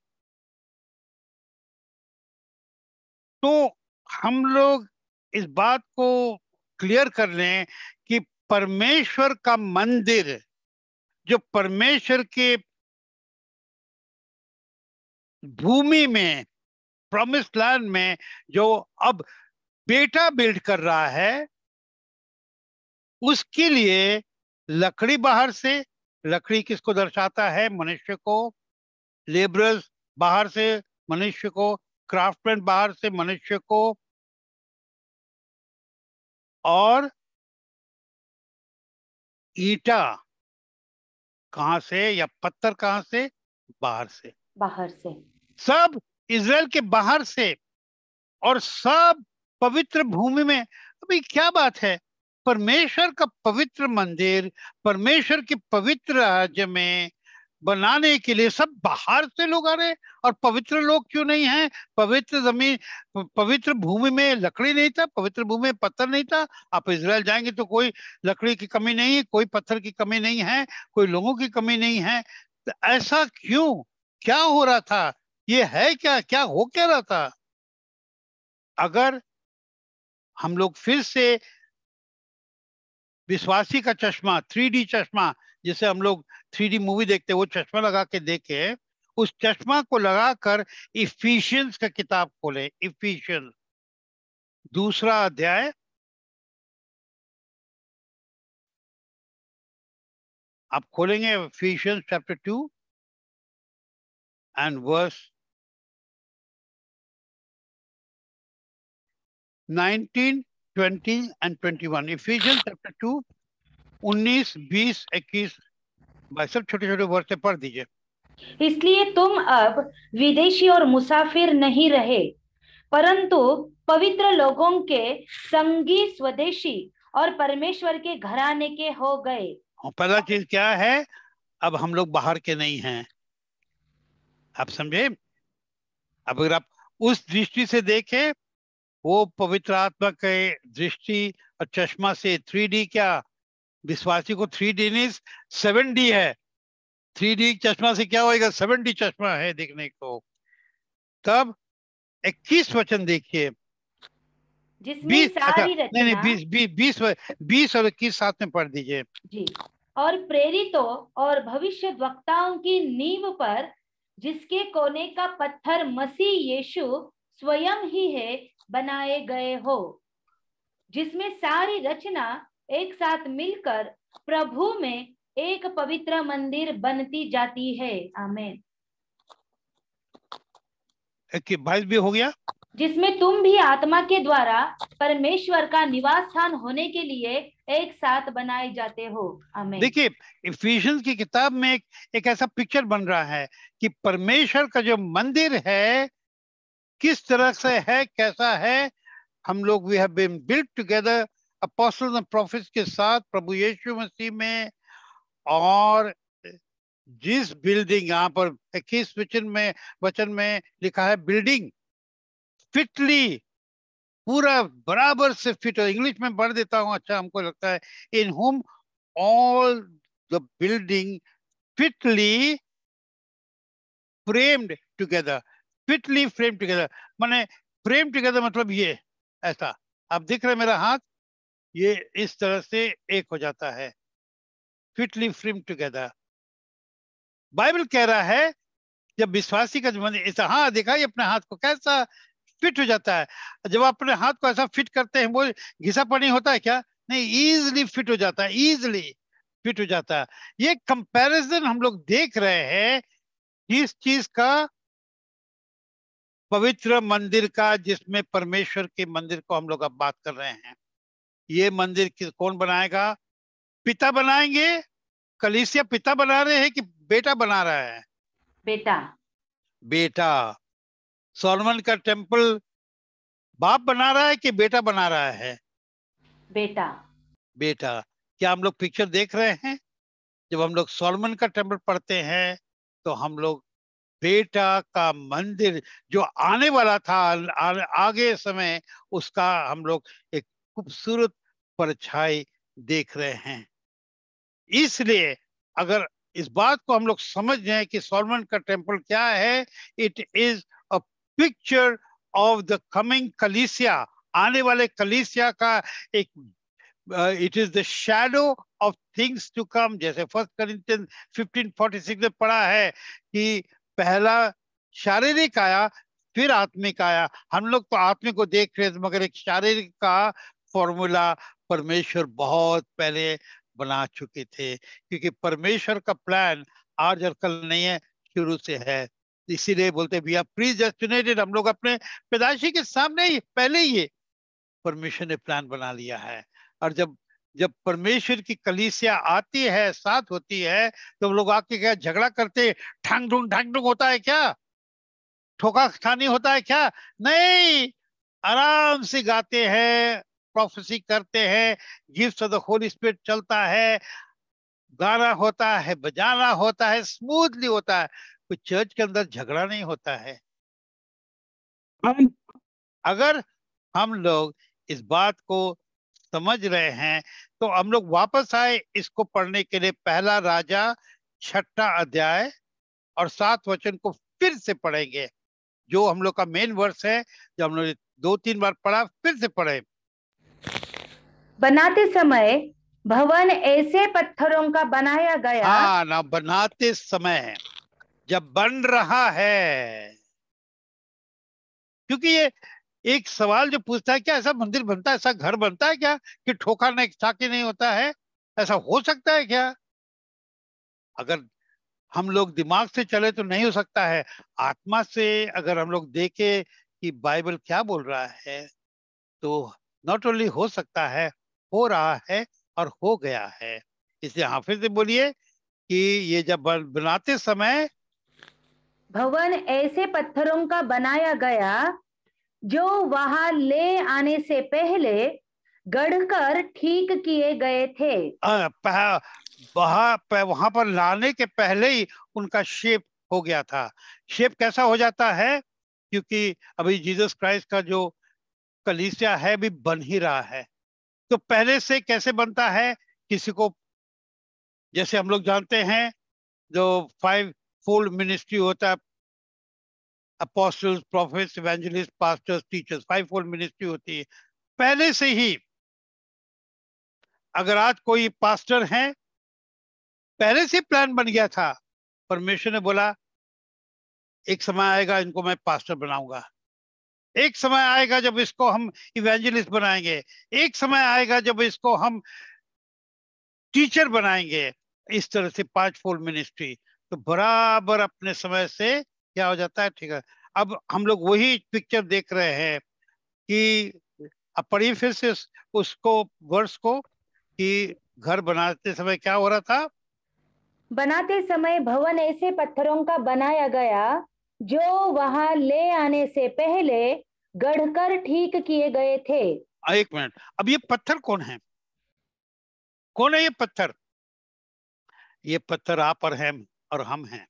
तो हम लोग इस बात को क्लियर कर लें कि परमेश्वर का मंदिर, जो परमेश्वर के भूमि में, प्रॉमिस लैंड में, जो अब बेटा बिल्ड कर रहा है, उसके लिए लकड़ी बाहर से। लकड़ी किसको दर्शाता है? मनुष्य को। लेबरर्स बाहर से मनुष्य को, क्राफ्टमैन बाहर से मनुष्य को, और ईटा कहां से या पत्थर कहां से? बाहर से। बाहर से। सब इजराइल के बाहर से, और सब पवित्र भूमि में। अभी क्या बात है? परमेश्वर का पवित्र मंदिर, परमेश्वर के पवित्र राज्य में बनाने के लिए सब बाहर से लोग आ रहे हैं। और पवित्र लोग क्यों नहीं हैं? पवित्र जमीन, पवित्र भूमि में लकड़ी नहीं था, पवित्र भूमि में पत्थर नहीं था। आप इजराइल जाएंगे तो कोई लकड़ी की कमी नहीं है, कोई पत्थर की कमी नहीं है, कोई लोगों की कमी नहीं है। तो ऐसा क्यों? क्या हो रहा था? ये है क्या? क्या हो क्या रहा था? अगर हम लोग फिर से विश्वासी का चश्मा, 3D चश्मा, जिसे हम लोग 3D मूवी देखते हैं, वो चश्मा लगा के देखे, उस चश्मा को लगाकर इफिशियंस का किताब खोले। इफिशियंस 2 अध्याय, आप खोलेंगे Ephesians chapter 2 and verse 19, 20 and 21। Ephesians chapter 2 19, 20, 21। भाई सब छोटे छोटे वर्ष से पढ़ दीजिए। इसलिए तुम अब विदेशी और मुसाफिर नहीं रहे, परंतु पवित्र लोगों के संगी, स्वदेशी और परमेश्वर के घराने के हो गए। और पहला चीज क्या है? अब हम लोग बाहर के नहीं हैं। आप समझे? अब अगर आप उस दृष्टि से देखें, वो पवित्र आत्मा के दृष्टि और चश्मा से 3D क्या? विश्वासी को 3D नहीं 7D है। 3D चश्मा से क्या होएगा? 7D चश्मा है देखने को। तब 21 वचन देखिए। जिसमें 20, अच्छा सारी नहीं नहीं, रचना 20 और 21 साथ में पढ़ दीजिए जी, और प्रेरितों और भविष्य वक्ताओं की नींव पर, जिसके कोने का पत्थर मसीह यीशु स्वयं ही है, बनाए गए हो। जिसमें सारी रचना एक साथ मिलकर प्रभु में एक पवित्र मंदिर बनती जाती है। आमीन। 22 भी हो गया। जिसमें तुम भी आत्मा के द्वारा परमेश्वर का निवास स्थान होने के लिए एक साथ बनाए जाते हो। आमीन। देखिए, इफिशियंस की किताब में एक ऐसा पिक्चर बन रहा है कि परमेश्वर का जो मंदिर है किस तरह से है, कैसा है। हम लोग we have been built together apostles and prophets के साथ प्रभु यीशु मसीह में। और जिस बिल्डिंग, यहाँ पर 21 वचन में लिखा है बिल्डिंग फिटली, पूरा बराबर से फिट हो। इंग्लिश में पढ़ देता हूँ, अच्छा हमको लगता है, in whom all the building fitly framed together. Fitly framed together माने फ्रेम टुगेदर मतलब ये ऐसा, आप दिख रहे मेरा हाथ, ये इस तरह से एक हो जाता है, फिटली फ्रेम्ड टुगेदर। बाइबल कह रहा है जब विश्वासी का जब ऐसा, हाँ दिखाई अपने हाथ को कैसा फिट हो जाता है। जब आप अपने हाथ को ऐसा फिट करते हैं, वो घिसापनी होता है क्या? नहीं, इजीली फिट हो जाता है, इजीली फिट हो जाता है। ये कंपैरिजन हम लोग देख रहे हैं इस चीज का, पवित्र मंदिर का, जिसमें परमेश्वर के मंदिर को हम लोग अब बात कर रहे हैं। ये मंदिर कौन बनाएगा? पिता बनाएंगे। कलीसिया पिता बना रहे हैं कि बेटा बना रहा है? बेटा। बेटा। सोलोमन का टेम्पल बाप बना रहा है कि बेटा बना रहा है? बेटा। बेटा। क्या हम लोग पिक्चर देख रहे हैं? जब हम लोग सोलोमन का टेम्पल पढ़ते हैं तो हम लोग बेटा का मंदिर जो आने वाला था आगे समय, उसका हम लोग एक खूबसूरत परछाई देख रहे हैं। इसलिए अगर इस बात को हम लोग समझ जाएं कि सोलोमन का टेम्पल क्या है, it is a picture of the coming कलीसिया, आने वाले कलीसिया का एक, it is the shadow of things to come. जैसे 1 Corinthians 15:46 में पढ़ा है कि पहला शारीरिक आया फिर आत्मिक आया। हम लोग तो आत्मिक को देख रहे थे, मगर एक शारीरिक का फॉर्मूला परमेश्वर बहुत पहले बना चुके थे, क्योंकि परमेश्वर का प्लान आज और कल नहीं है, शुरू से है। इसीलिए बोलते वी आर प्रीडेस्टिनेटेड, हम लोग अपने पैदाइशी के सामने ही पहले ही परमेश्वर ने प्लान बना लिया है। और जब जब परमेश्वर की कलीसिया आती है, साथ होती है, तो लोग आके क्या झगड़ा करते, ढंग ढूंढ होता है क्या? ठोका खानी होता है क्या? नहीं, आराम से गाते हैं, प्रोफेसी करते हैं, gift of the Holi spirit चलता है, गाना होता है, बजाना होता है, स्मूथली होता है। कोई चर्च के अंदर झगड़ा नहीं होता है। अगर हम लोग इस बात को समझ रहे हैं तो हम लोग वापस आए इसको पढ़ने के लिए। पहला राजा 6 अध्याय और 7 वचन को फिर से पढ़ेंगे, जो हम लोग का मेन वर्स है, जो हम लोग 2-3 बार पढ़ा, फिर से पढ़े। बनाते समय भवन ऐसे पत्थरों का बनाया गया। हाँ ना, बनाते समय, जब बन रहा है, क्योंकि ये एक सवाल जो पूछता है, क्या ऐसा मंदिर बनता है, ऐसा घर बनता है क्या कि ठोका नहीं ठाके नहीं होता है? ऐसा हो सकता है क्या? अगर हम लोग दिमाग से चले तो नहीं हो सकता है। आत्मा से अगर हम लोग देखें कि बाइबल क्या बोल रहा है, तो नॉट ओनली हो सकता है, हो रहा है और हो गया है। इसलिए हाँ, फिर से बोलिए कि ये जब बनाते समय भवन ऐसे पत्थरों का बनाया गया जो वहां ले आने से पहले गढ़कर ठीक किए गए थे। वहां पर लाने के पहले ही उनका शेप हो गया था। शेप कैसा हो जाता है? क्योंकि अभी जीसस क्राइस्ट का जो कलीसिया है भी बन ही रहा है, तो पहले से कैसे बनता है? किसी को, जैसे हम लोग जानते हैं जो 5 फोल्ड मिनिस्ट्री होता है, apostles, profits, evangelist, pastors, teachers, 5 fold ministry होती है पहले से ही। अगर आज कोई पास्टर है, पहले से प्लान बन गया था, परमेश्वर ने बोला एक समय आएगा इनको मैं पास्टर बनाऊंगा, एक समय आएगा जब इसको हम इवेंजलिस्ट बनाएंगे, एक समय आएगा जब इसको हम टीचर बनाएंगे। इस तरह से 5 फोल्ड मिनिस्ट्री तो बराबर अपने समय से क्या हो जाता है। ठीक है, अब हम लोग वही पिक्चर देख रहे हैं कि अब पढ़िए फिर से उसको वर्ष को, कि घर बनाते समय क्या हो रहा था। बनाते समय भवन ऐसे पत्थरों का बनाया गया जो वहां ले आने से पहले गढ़कर ठीक किए गए थे। एक मिनट, अब ये पत्थर कौन है? कौन है ये पत्थर? ये पत्थर आप और हम हैं।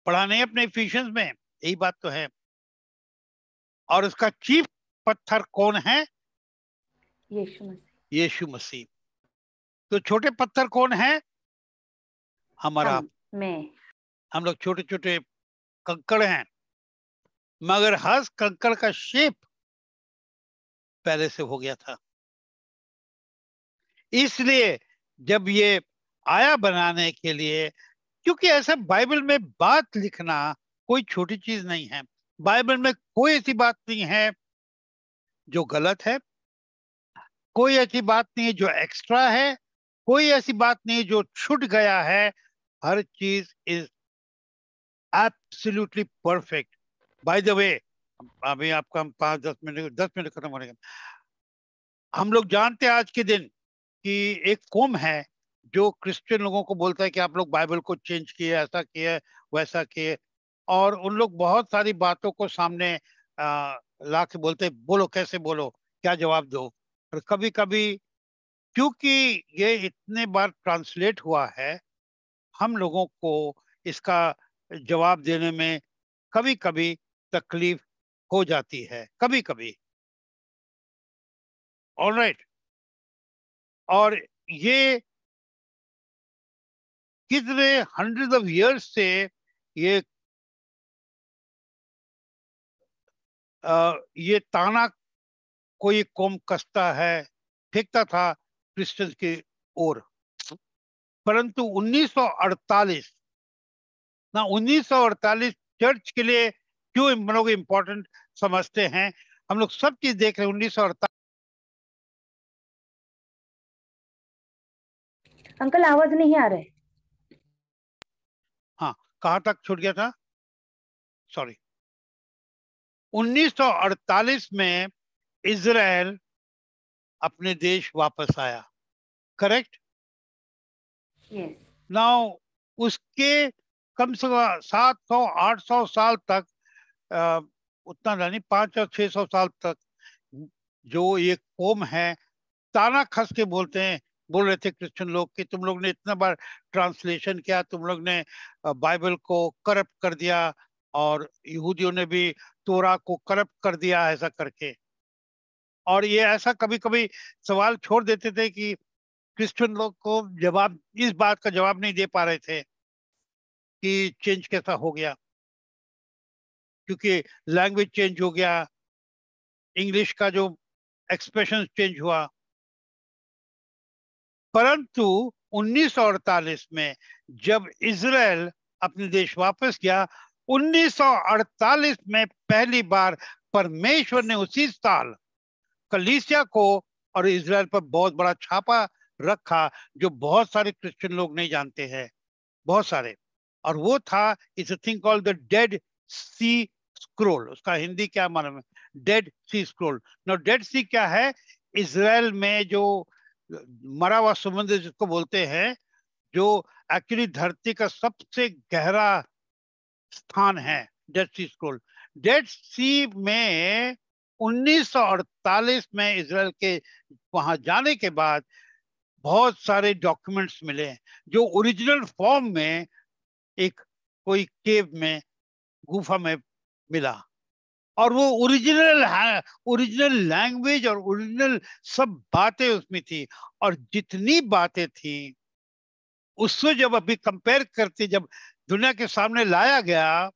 पढ़ा नहीं अपने इफिशियंस में, यही बात तो है। और उसका चीफ पत्थर कौन है? यीशु मसीह। यीशु मसीह। तो छोटे पत्थर कौन है? हमारा हम लोग छोटे छोटे कंकड़ हैं, मगर हर कंकड़ का शेप पहले से हो गया था। इसलिए जब ये आया बनाने के लिए, क्योंकि ऐसा बाइबल में बात लिखना कोई छोटी चीज नहीं है। बाइबल में कोई ऐसी बात नहीं है जो गलत है, कोई ऐसी बात नहीं है जो एक्स्ट्रा है, कोई ऐसी बात नहीं है जो छूट गया है। हर चीज is absolutely perfect. By the way, अभी आपका 10 मिनट खत्म होने का, हम लोग जानते हैं आज के दिन कि एक कौम है जो क्रिश्चियन लोगों को बोलता है कि आप लोग बाइबल को चेंज किए, ऐसा किए, वैसा किए, और उन लोग बहुत सारी बातों को सामने ला के बोलते हैं, बोलो कैसे बोलो, क्या जवाब दो। और कभी कभी क्योंकि ये इतने बार ट्रांसलेट हुआ है, हम लोगों को इसका जवाब देने में कभी कभी तकलीफ हो जाती है, कभी कभी। ऑलराइट, और ये कितने हंड्रेड ऑफ इयर्स से ये ताना कोई कौम कसता है, फेंकता था क्रिश्चियंस की ओर। परंतु 1948 ना 1948 चर्च के लिए क्यों हम लोग इम्पोर्टेंट समझते हैं? हम लोग सब चीज देख रहे हैं। 1948 अंकल आवाज नहीं आ रहा है। हाँ, कहाँ तक छूट गया था? सॉरी। 1948 में इजराइल अपने देश वापस आया, करेक्ट? यस। नाउ उसके कम से कम 700-800 साल तक, उतना नहीं, 500-600 साल तक जो ये कौम है, ताना खस के बोल रहे थे क्रिश्चियन लोग कि तुम लोग ने इतना बार ट्रांसलेशन किया, तुम लोग ने बाइबल को करप्ट कर दिया, और यहूदियों ने भी तोरा को करप्ट कर दिया, ऐसा करके। और ये ऐसा कभी कभी सवाल छोड़ देते थे कि क्रिश्चियन लोग को जवाब, इस बात का जवाब नहीं दे पा रहे थे कि चेंज कैसा हो गया, क्योंकि लैंग्वेज चेंज हो गया, इंग्लिश का जो एक्सप्रेशन चेंज हुआ। परंतु 1948 में जब इजराइल अपने देश वापस गया, 1948 में पहली बार परमेश्वर ने उसी साल कलीसिया को और इजराइल पर बहुत बड़ा छापा रखा, जो बहुत सारे क्रिश्चियन लोग नहीं जानते हैं, बहुत सारे। और वो था, it's a thing called the dead sea scroll. उसका हिंदी क्या मालूम है? Dead sea scroll. Now dead sea क्या है? इजराइल में जो मरा हुआ समुद्र जिसको बोलते हैं, जो एक्चुअली धरती का सबसे गहरा स्थान है, डेड सी स्क्रोल। डेड सी में 1948 में इजराइल के वहां जाने के बाद बहुत सारे डॉक्यूमेंट्स मिले जो ओरिजिनल फॉर्म में एक कोई केव में, गुफा में मिला। और वो ओरिजिनल लैंग्वेज और ओरिजिनल सब बातें उसमें थी। और जितनी बातें थी उससे जब अभी कंपेयर करते, जब दुनिया के सामने लाया गया,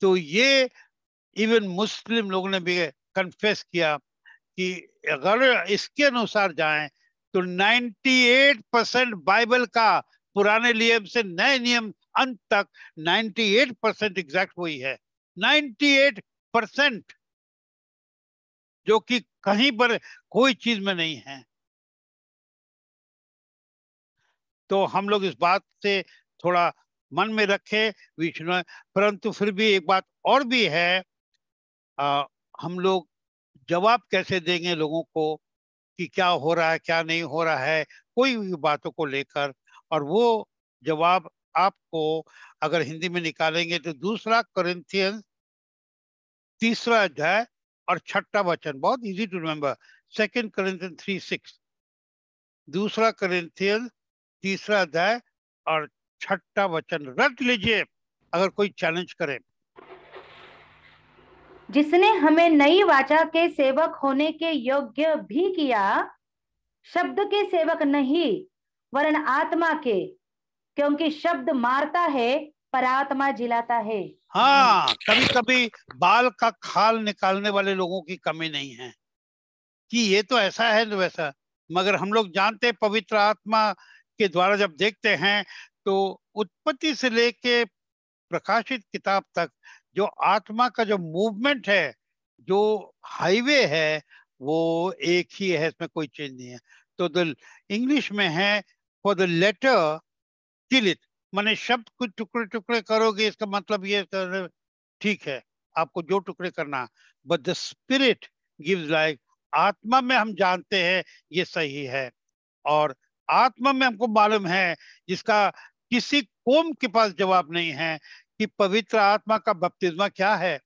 तो ये इवन मुस्लिम लोगों ने भी कन्फेस किया कि अगर इसके अनुसार जाएं तो 98% बाइबल का, पुराने नियम से नए नियम अंत तक 98% एग्जैक्ट वही है। 98 1% जो कि कहीं पर कोई चीज में नहीं है। तो हम लोग इस बात से थोड़ा मन में रखे विष्णु, परंतु फिर भी एक बात और भी है, हम लोग जवाब कैसे देंगे लोगों को कि क्या हो रहा है क्या नहीं हो रहा है कोई भी बातों को लेकर। और वो जवाब आपको अगर हिंदी में निकालेंगे तो 2 कोरिन्थियंस 3 अध्याय और 6 वचन, बहुत इजी टू रिमेम्बर। 2 कोरिन्थियंस 3:6, 2 कोरिन्थियंस 3 अध्याय और 6 वचन रट लीजिए अगर कोई चैलेंज करे। जिसने हमें नई वाचा के सेवक होने के योग्य भी किया, शब्द के सेवक नहीं वरन आत्मा के, क्योंकि शब्द मारता है पर आत्मा जिलाता है। हाँ, कभी कभी बाल का खाल निकालने वाले लोगों की कमी नहीं है कि ये तो ऐसा है तो वैसा, मगर हम लोग जानते हैं पवित्र आत्मा के द्वारा जब देखते हैं तो उत्पत्ति से लेके प्रकाशित किताब तक जो आत्मा का जो मूवमेंट है, जो हाईवे है, वो एक ही है, इसमें कोई चेंज नहीं है। तो द इंग्लिश में है for the letter kill it, माने शब्द को टुकड़े टुकड़े करोगे इसका मतलब ये ठीक है आपको जो टुकड़े करना, but the spirit gives life. आत्मा में हम जानते हैं ये सही है, और आत्मा में हमको मालूम है जिसका किसी कौम के पास जवाब नहीं है कि पवित्र आत्मा का बपतिस्मा क्या है,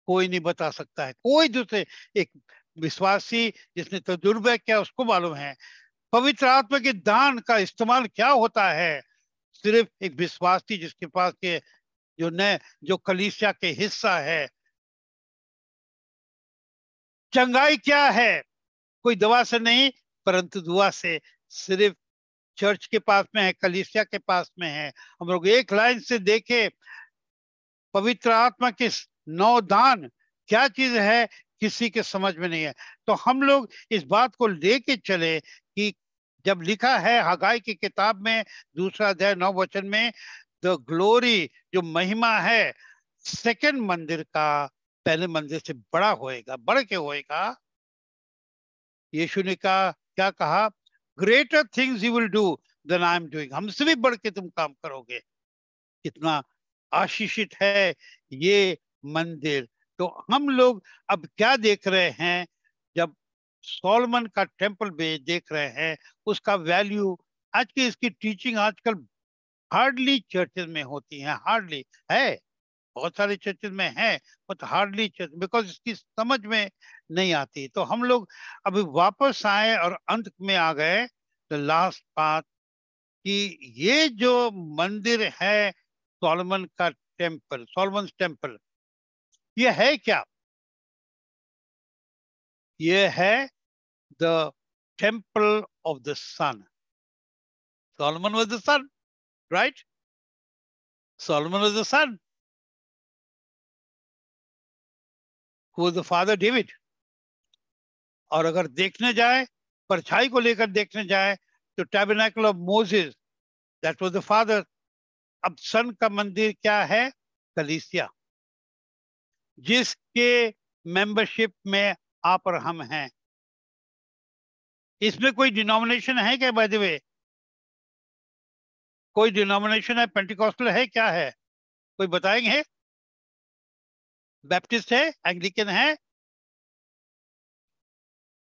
कोई नहीं बता सकता है। कोई दूसरे एक विश्वासी जिसने तजुर्बा किया उसको मालूम है पवित्र आत्मा के दान का इस्तेमाल क्या होता है। सिर्फ एक विश्वासी जिसके पास के जो कलीसिया के हिस्सा है। चंगाई क्या है, कोई दवा से नहीं परंतु दुआ से। सिर्फ चर्च के पास में है, कलीसिया के पास में है। हम लोग एक लाइन से देखे पवित्र आत्मा के 9 दान क्या चीज है किसी के समझ में नहीं है। तो हम लोग इस बात को लेके चले कि जब लिखा है हगाई की किताब में 2 अध्याय 9 वचन में, द ग्लोरी जो महिमा है सेकंड मंदिर का पहले मंदिर से बड़ा होएगा, बढ़ के होएगा। यीशु ने कहा, क्या कहा, greater things you will do than I am doing, हमसे भी बढ़ के तुम काम करोगे। कितना आशीषित है ये मंदिर। तो हम लोग अब क्या देख रहे हैं, जब सोलोमन का टेम्पल भी देख रहे हैं उसका वैल्यू। आज की इसकी टीचिंग आजकल हार्डली चर्चेज में होती है, हार्डली है, बहुत सारे चर्चेज में है बट हार्डली चर्च, बिकॉज इसकी समझ में नहीं आती। तो हम लोग अभी वापस आए और अंत में आ गए द लास्ट पार्ट कि ये जो मंदिर है सोलोमन का टेम्पल, सोलोमन टेम्पल, ये है क्या? ये है the temple of the son. Solomon was the son, right? Solomon was the son who was the father David. और अगर देखने जाए, परछाई को लेकर देखने जाए तो tabernacle of Moses, that was the father. अब सन का मंदिर क्या है? कलीसिया, जिसके मेंबरशिप में आप और हम हैं। इसमें कोई डिनोमिनेशन है क्या बाय द वे? कोई डिनोमिनेशन है? पेंटिकॉस्टल है, क्या है? कोई बताएंगे? बैप्टिस्ट है, एंग्लिकन है,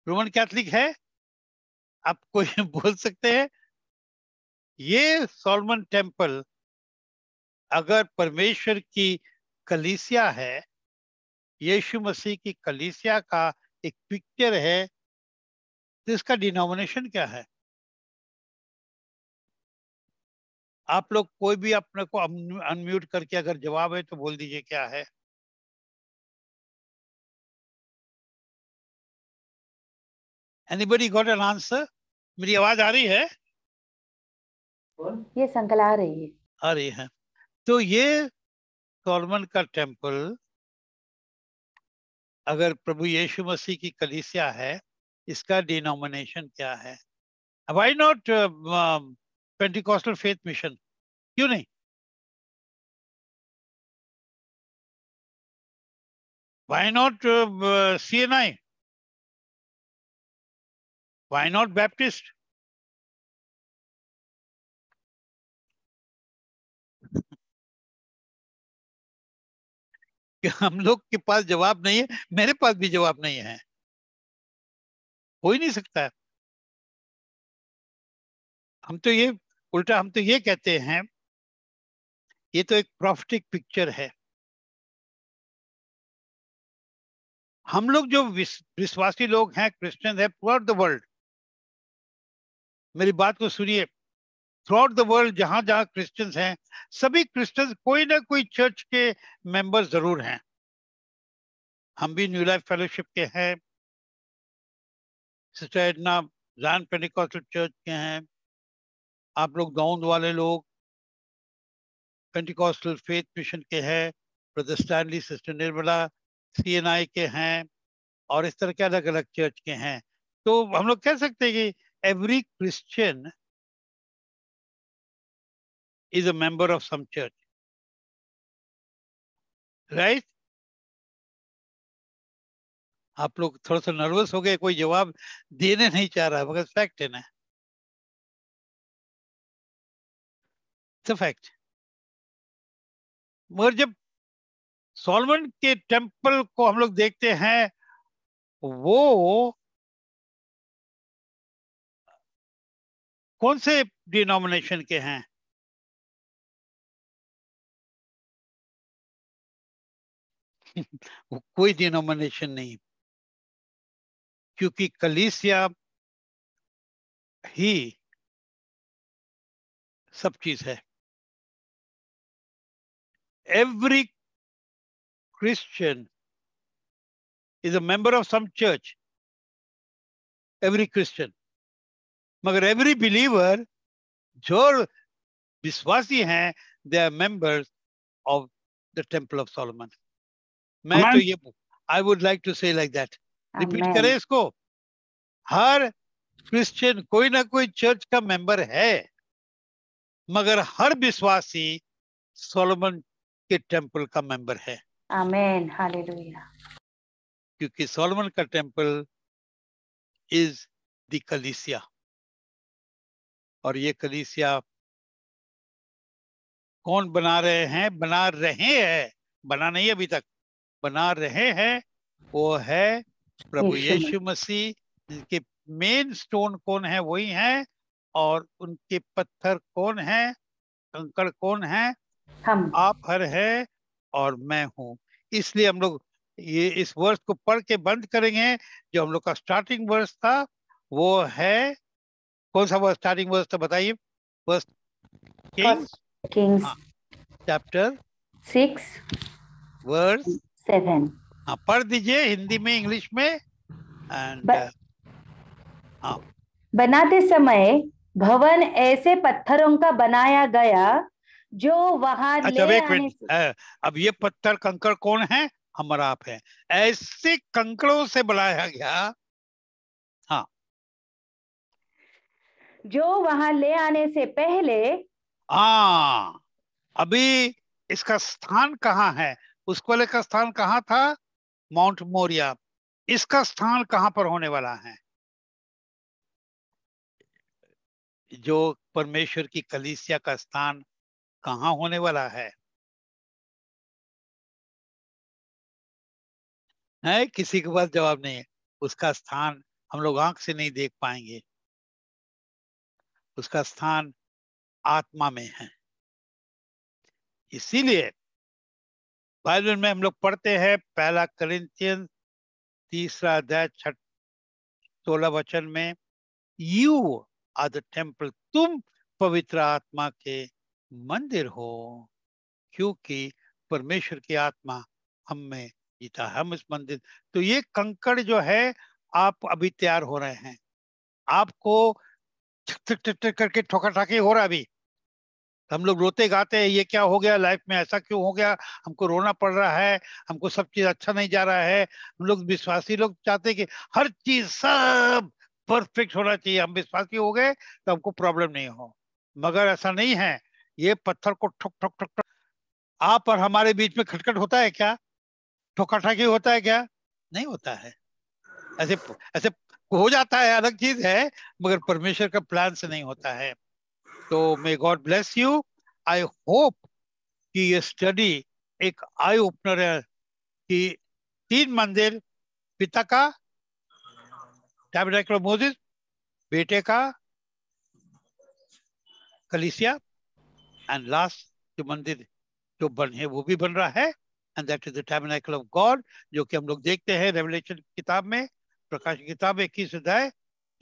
रोमन कैथलिक है? आप कोई बोल सकते हैं? ये सोलोमन टेम्पल अगर परमेश्वर की कलीसिया है, यीशु मसीह की कलीसिया का एक पिक्चर है, तो इसका डिनोमिनेशन क्या है? आप लोग कोई भी अपने को अनम्यूट करके अगर जवाब है तो बोल दीजिए क्या है। Anybody got an answer? मेरी आवाज आ रही है? ये संकल आ रही है। आ रही है। तो ये सोलोमन का टेम्पल अगर प्रभु यीशु मसीह की कलीसिया है, इसका डिनोमिनेशन क्या है? Why not Pentecostal faith mission? क्यों नहीं? Why not CNI? Why not Baptist? कि हम लोग के पास जवाब नहीं है, मेरे पास भी जवाब नहीं है, हो ही नहीं सकता है। हम तो ये उल्टा हम तो ये कहते हैं, ये तो एक प्रॉफिटिक पिक्चर है। हम लोग जो विश्वासी लोग हैं, क्रिश्चियन है थ्रू आउट द वर्ल्ड, मेरी बात को सुनिए, थ्रू आउट द वर्ल्ड जहां जहां क्रिश्चियंस हैं, सभी क्रिश्चियंस कोई ना कोई चर्च के मेंबर जरूर हैं। हम भी न्यू लाइफ फेलोशिप के हैं, सिस्टर एडना जान पेंटिकॉस्टल चर्च के हैं, आप लोग दाऊद वाले लोग पेंटिकॉस्टल फेथ मिशन के हैं, brother Stanley sister Nirmala CNI के हैं, और इस तरह के अलग अलग चर्च के हैं। तो हम लोग कह सकते हैं कि every Christian is a member of some church, right? आप लोग थोड़ा सा नर्वस हो गए, कोई जवाब देने नहीं चाह रहा, मगर फैक्ट है ना, फैक्ट। मगर जब सोलोमन के टेम्पल को हम लोग देखते हैं, वो कौन से डिनोमिनेशन के हैं? वो कोई डिनोमिनेशन नहीं, क्योंकि कलीसिया ही सब चीज है। Every Christian is a member of some church, every Christian, मगर every believer जो विश्वासी हैं, they are members of the temple of Solomon. मैं तो ये I would like to say like that. Repeat करें इसको, हर क्रिश्चियन कोई ना कोई चर्च का मेंबर है, मगर हर विश्वासी सोलोमन के टेम्पल का मेंबर है। आमेन, हालेलुया। क्योंकि सोलोमन का टेम्पल इज द कलीसिया, और ये कलीसिया कौन बना रहे हैं? बना रहे हैं, बना नहीं अभी तक, बना रहे हैं, वो है प्रभु यीशु मसीह, जिनके मेन स्टोन कौन है? वही है। और उनके पत्थर कौन है? कंकड़ कौन है? हम। आप हर है और मैं हूं। इसलिए हम लोग ये इस वर्ष को पढ़ के बंद करेंगे। जो हम लोग का स्टार्टिंग वर्ष था वो है, कौन सा वर्ष स्टार्टिंग वर्ष था बताइए? First Kings chapter 6 verse 7। हाँ, पढ़ दीजिए हिंदी में, इंग्लिश में। एंड हाँ, बनाते समय भवन ऐसे पत्थरों का बनाया गया जो वहां अच्छा ले एक आने मिनट, से। अब ये पत्थर कंकड़ कौन है? हमारा आप है। ऐसे कंकड़ों से बनाया गया, हाँ, जो वहां ले आने से पहले। हाँ, अभी इसका स्थान कहाँ है? उस वाले का स्थान कहाँ था? माउंट मोरिया। इसका स्थान कहाँ पर होने वाला है? जो परमेश्वर की कलीसिया का स्थान कहाँ होने वाला है? किसी के पास जवाब नहीं है। उसका स्थान हम लोग आंख से नहीं देख पाएंगे, उसका स्थान आत्मा में है। इसीलिए बाइबल में हम लोग पढ़ते हैं, पहला कोरिन्थियन 3 अध्याय 16 वचन में, यू आर द टेम्पल, तुम पवित्र आत्मा के मंदिर हो, क्योंकि परमेश्वर की आत्मा हम में जीता है, हम इस मंदिर। तो ये कंकड़ जो है, आप अभी तैयार हो रहे हैं, आपको करके ठोका ठाकी हो रहा अभी। हम लोग रोते गाते हैं, ये क्या हो गया लाइफ में, ऐसा क्यों हो गया, हमको रोना पड़ रहा है, हमको सब चीज अच्छा नहीं जा रहा है। हम लोग विश्वासी लोग चाहते हैं कि हर चीज सब परफेक्ट होना चाहिए, हम विश्वासी हो गए तो हमको प्रॉब्लम नहीं हो, मगर ऐसा नहीं है। ये पत्थर को ठुक ठुक ठुक ठुक, आप और हमारे बीच में खटखट होता है क्या? ठोका-ठाकी होता है क्या? नहीं होता है। ऐसे ऐसे हो जाता है, अलग चीज है, मगर परमेश्वर का प्लान से नहीं होता है। तो may God bless you. I hope कि ये स्टडी एक आई ओपनर है कि 3 मंदिर, पिता का टैबरनेकल ऑफ मोसेस, बेटे का कलीसिया, एंड लास्ट जो मंदिर जो बन है वो भी बन रहा है, and that is the tabernacle of God, जो कि हम लोग देखते हैं रेवलेशन किताब में, प्रकाश की किताब 21 अध्याय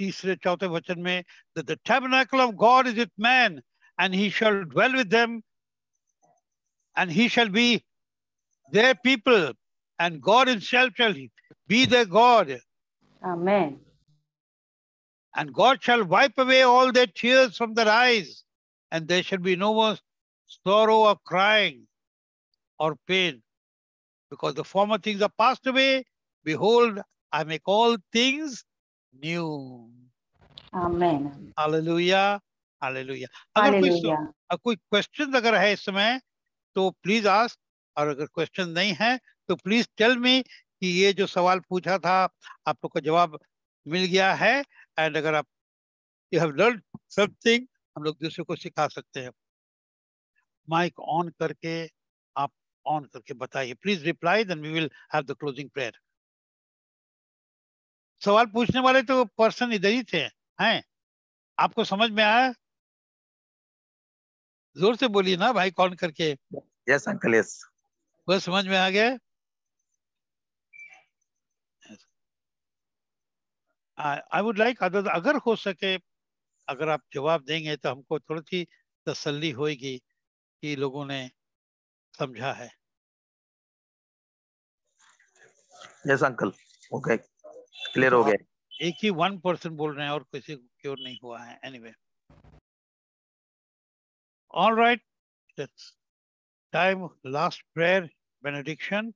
3-4 वचन में, that the tabernacle of God is with man and he shall dwell with them and he shall be their people and God himself shall be their God, Amen. and God shall wipe away all their tears from their eyes, and there shall be no more sorrow or crying or pain, because the former things are passed away. Behold, I make all things new. Amen. Hallelujah. Hallelujah. अगर Hallelujah. कोई क्वेश्चन अगर है इस समय तो प्लीज आस्क, और अगर क्वेश्चन नहीं है तो प्लीज टेल मी कि ये जो सवाल पूछा था आप लोग का जवाब मिल गया है, एंड अगर आप यू हैव लर्न समथिंग, हम लोग दूसरे को सिखा सकते हैं। माइक ऑन करके आप ऑन करके बताइए, please reply, then we will have the closing prayer. सवाल पूछने वाले तो पर्सन इधर ही थे, हैं? आपको समझ में आया? जोर से बोलिए ना भाई, कॉल करके। Yes uncle, yes. बस समझ में आ गया। आई वुड लाइक अगर हो सके, अगर आप जवाब देंगे तो हमको थोड़ी सी तसल्ली होगी कि लोगों ने समझा है। यस अंकल, ओके, क्लियर हो गया। एक ही 1% बोल रहे हैं और किसी को क्योर नहीं हुआ है। Anyway, all right, time last prayer benediction.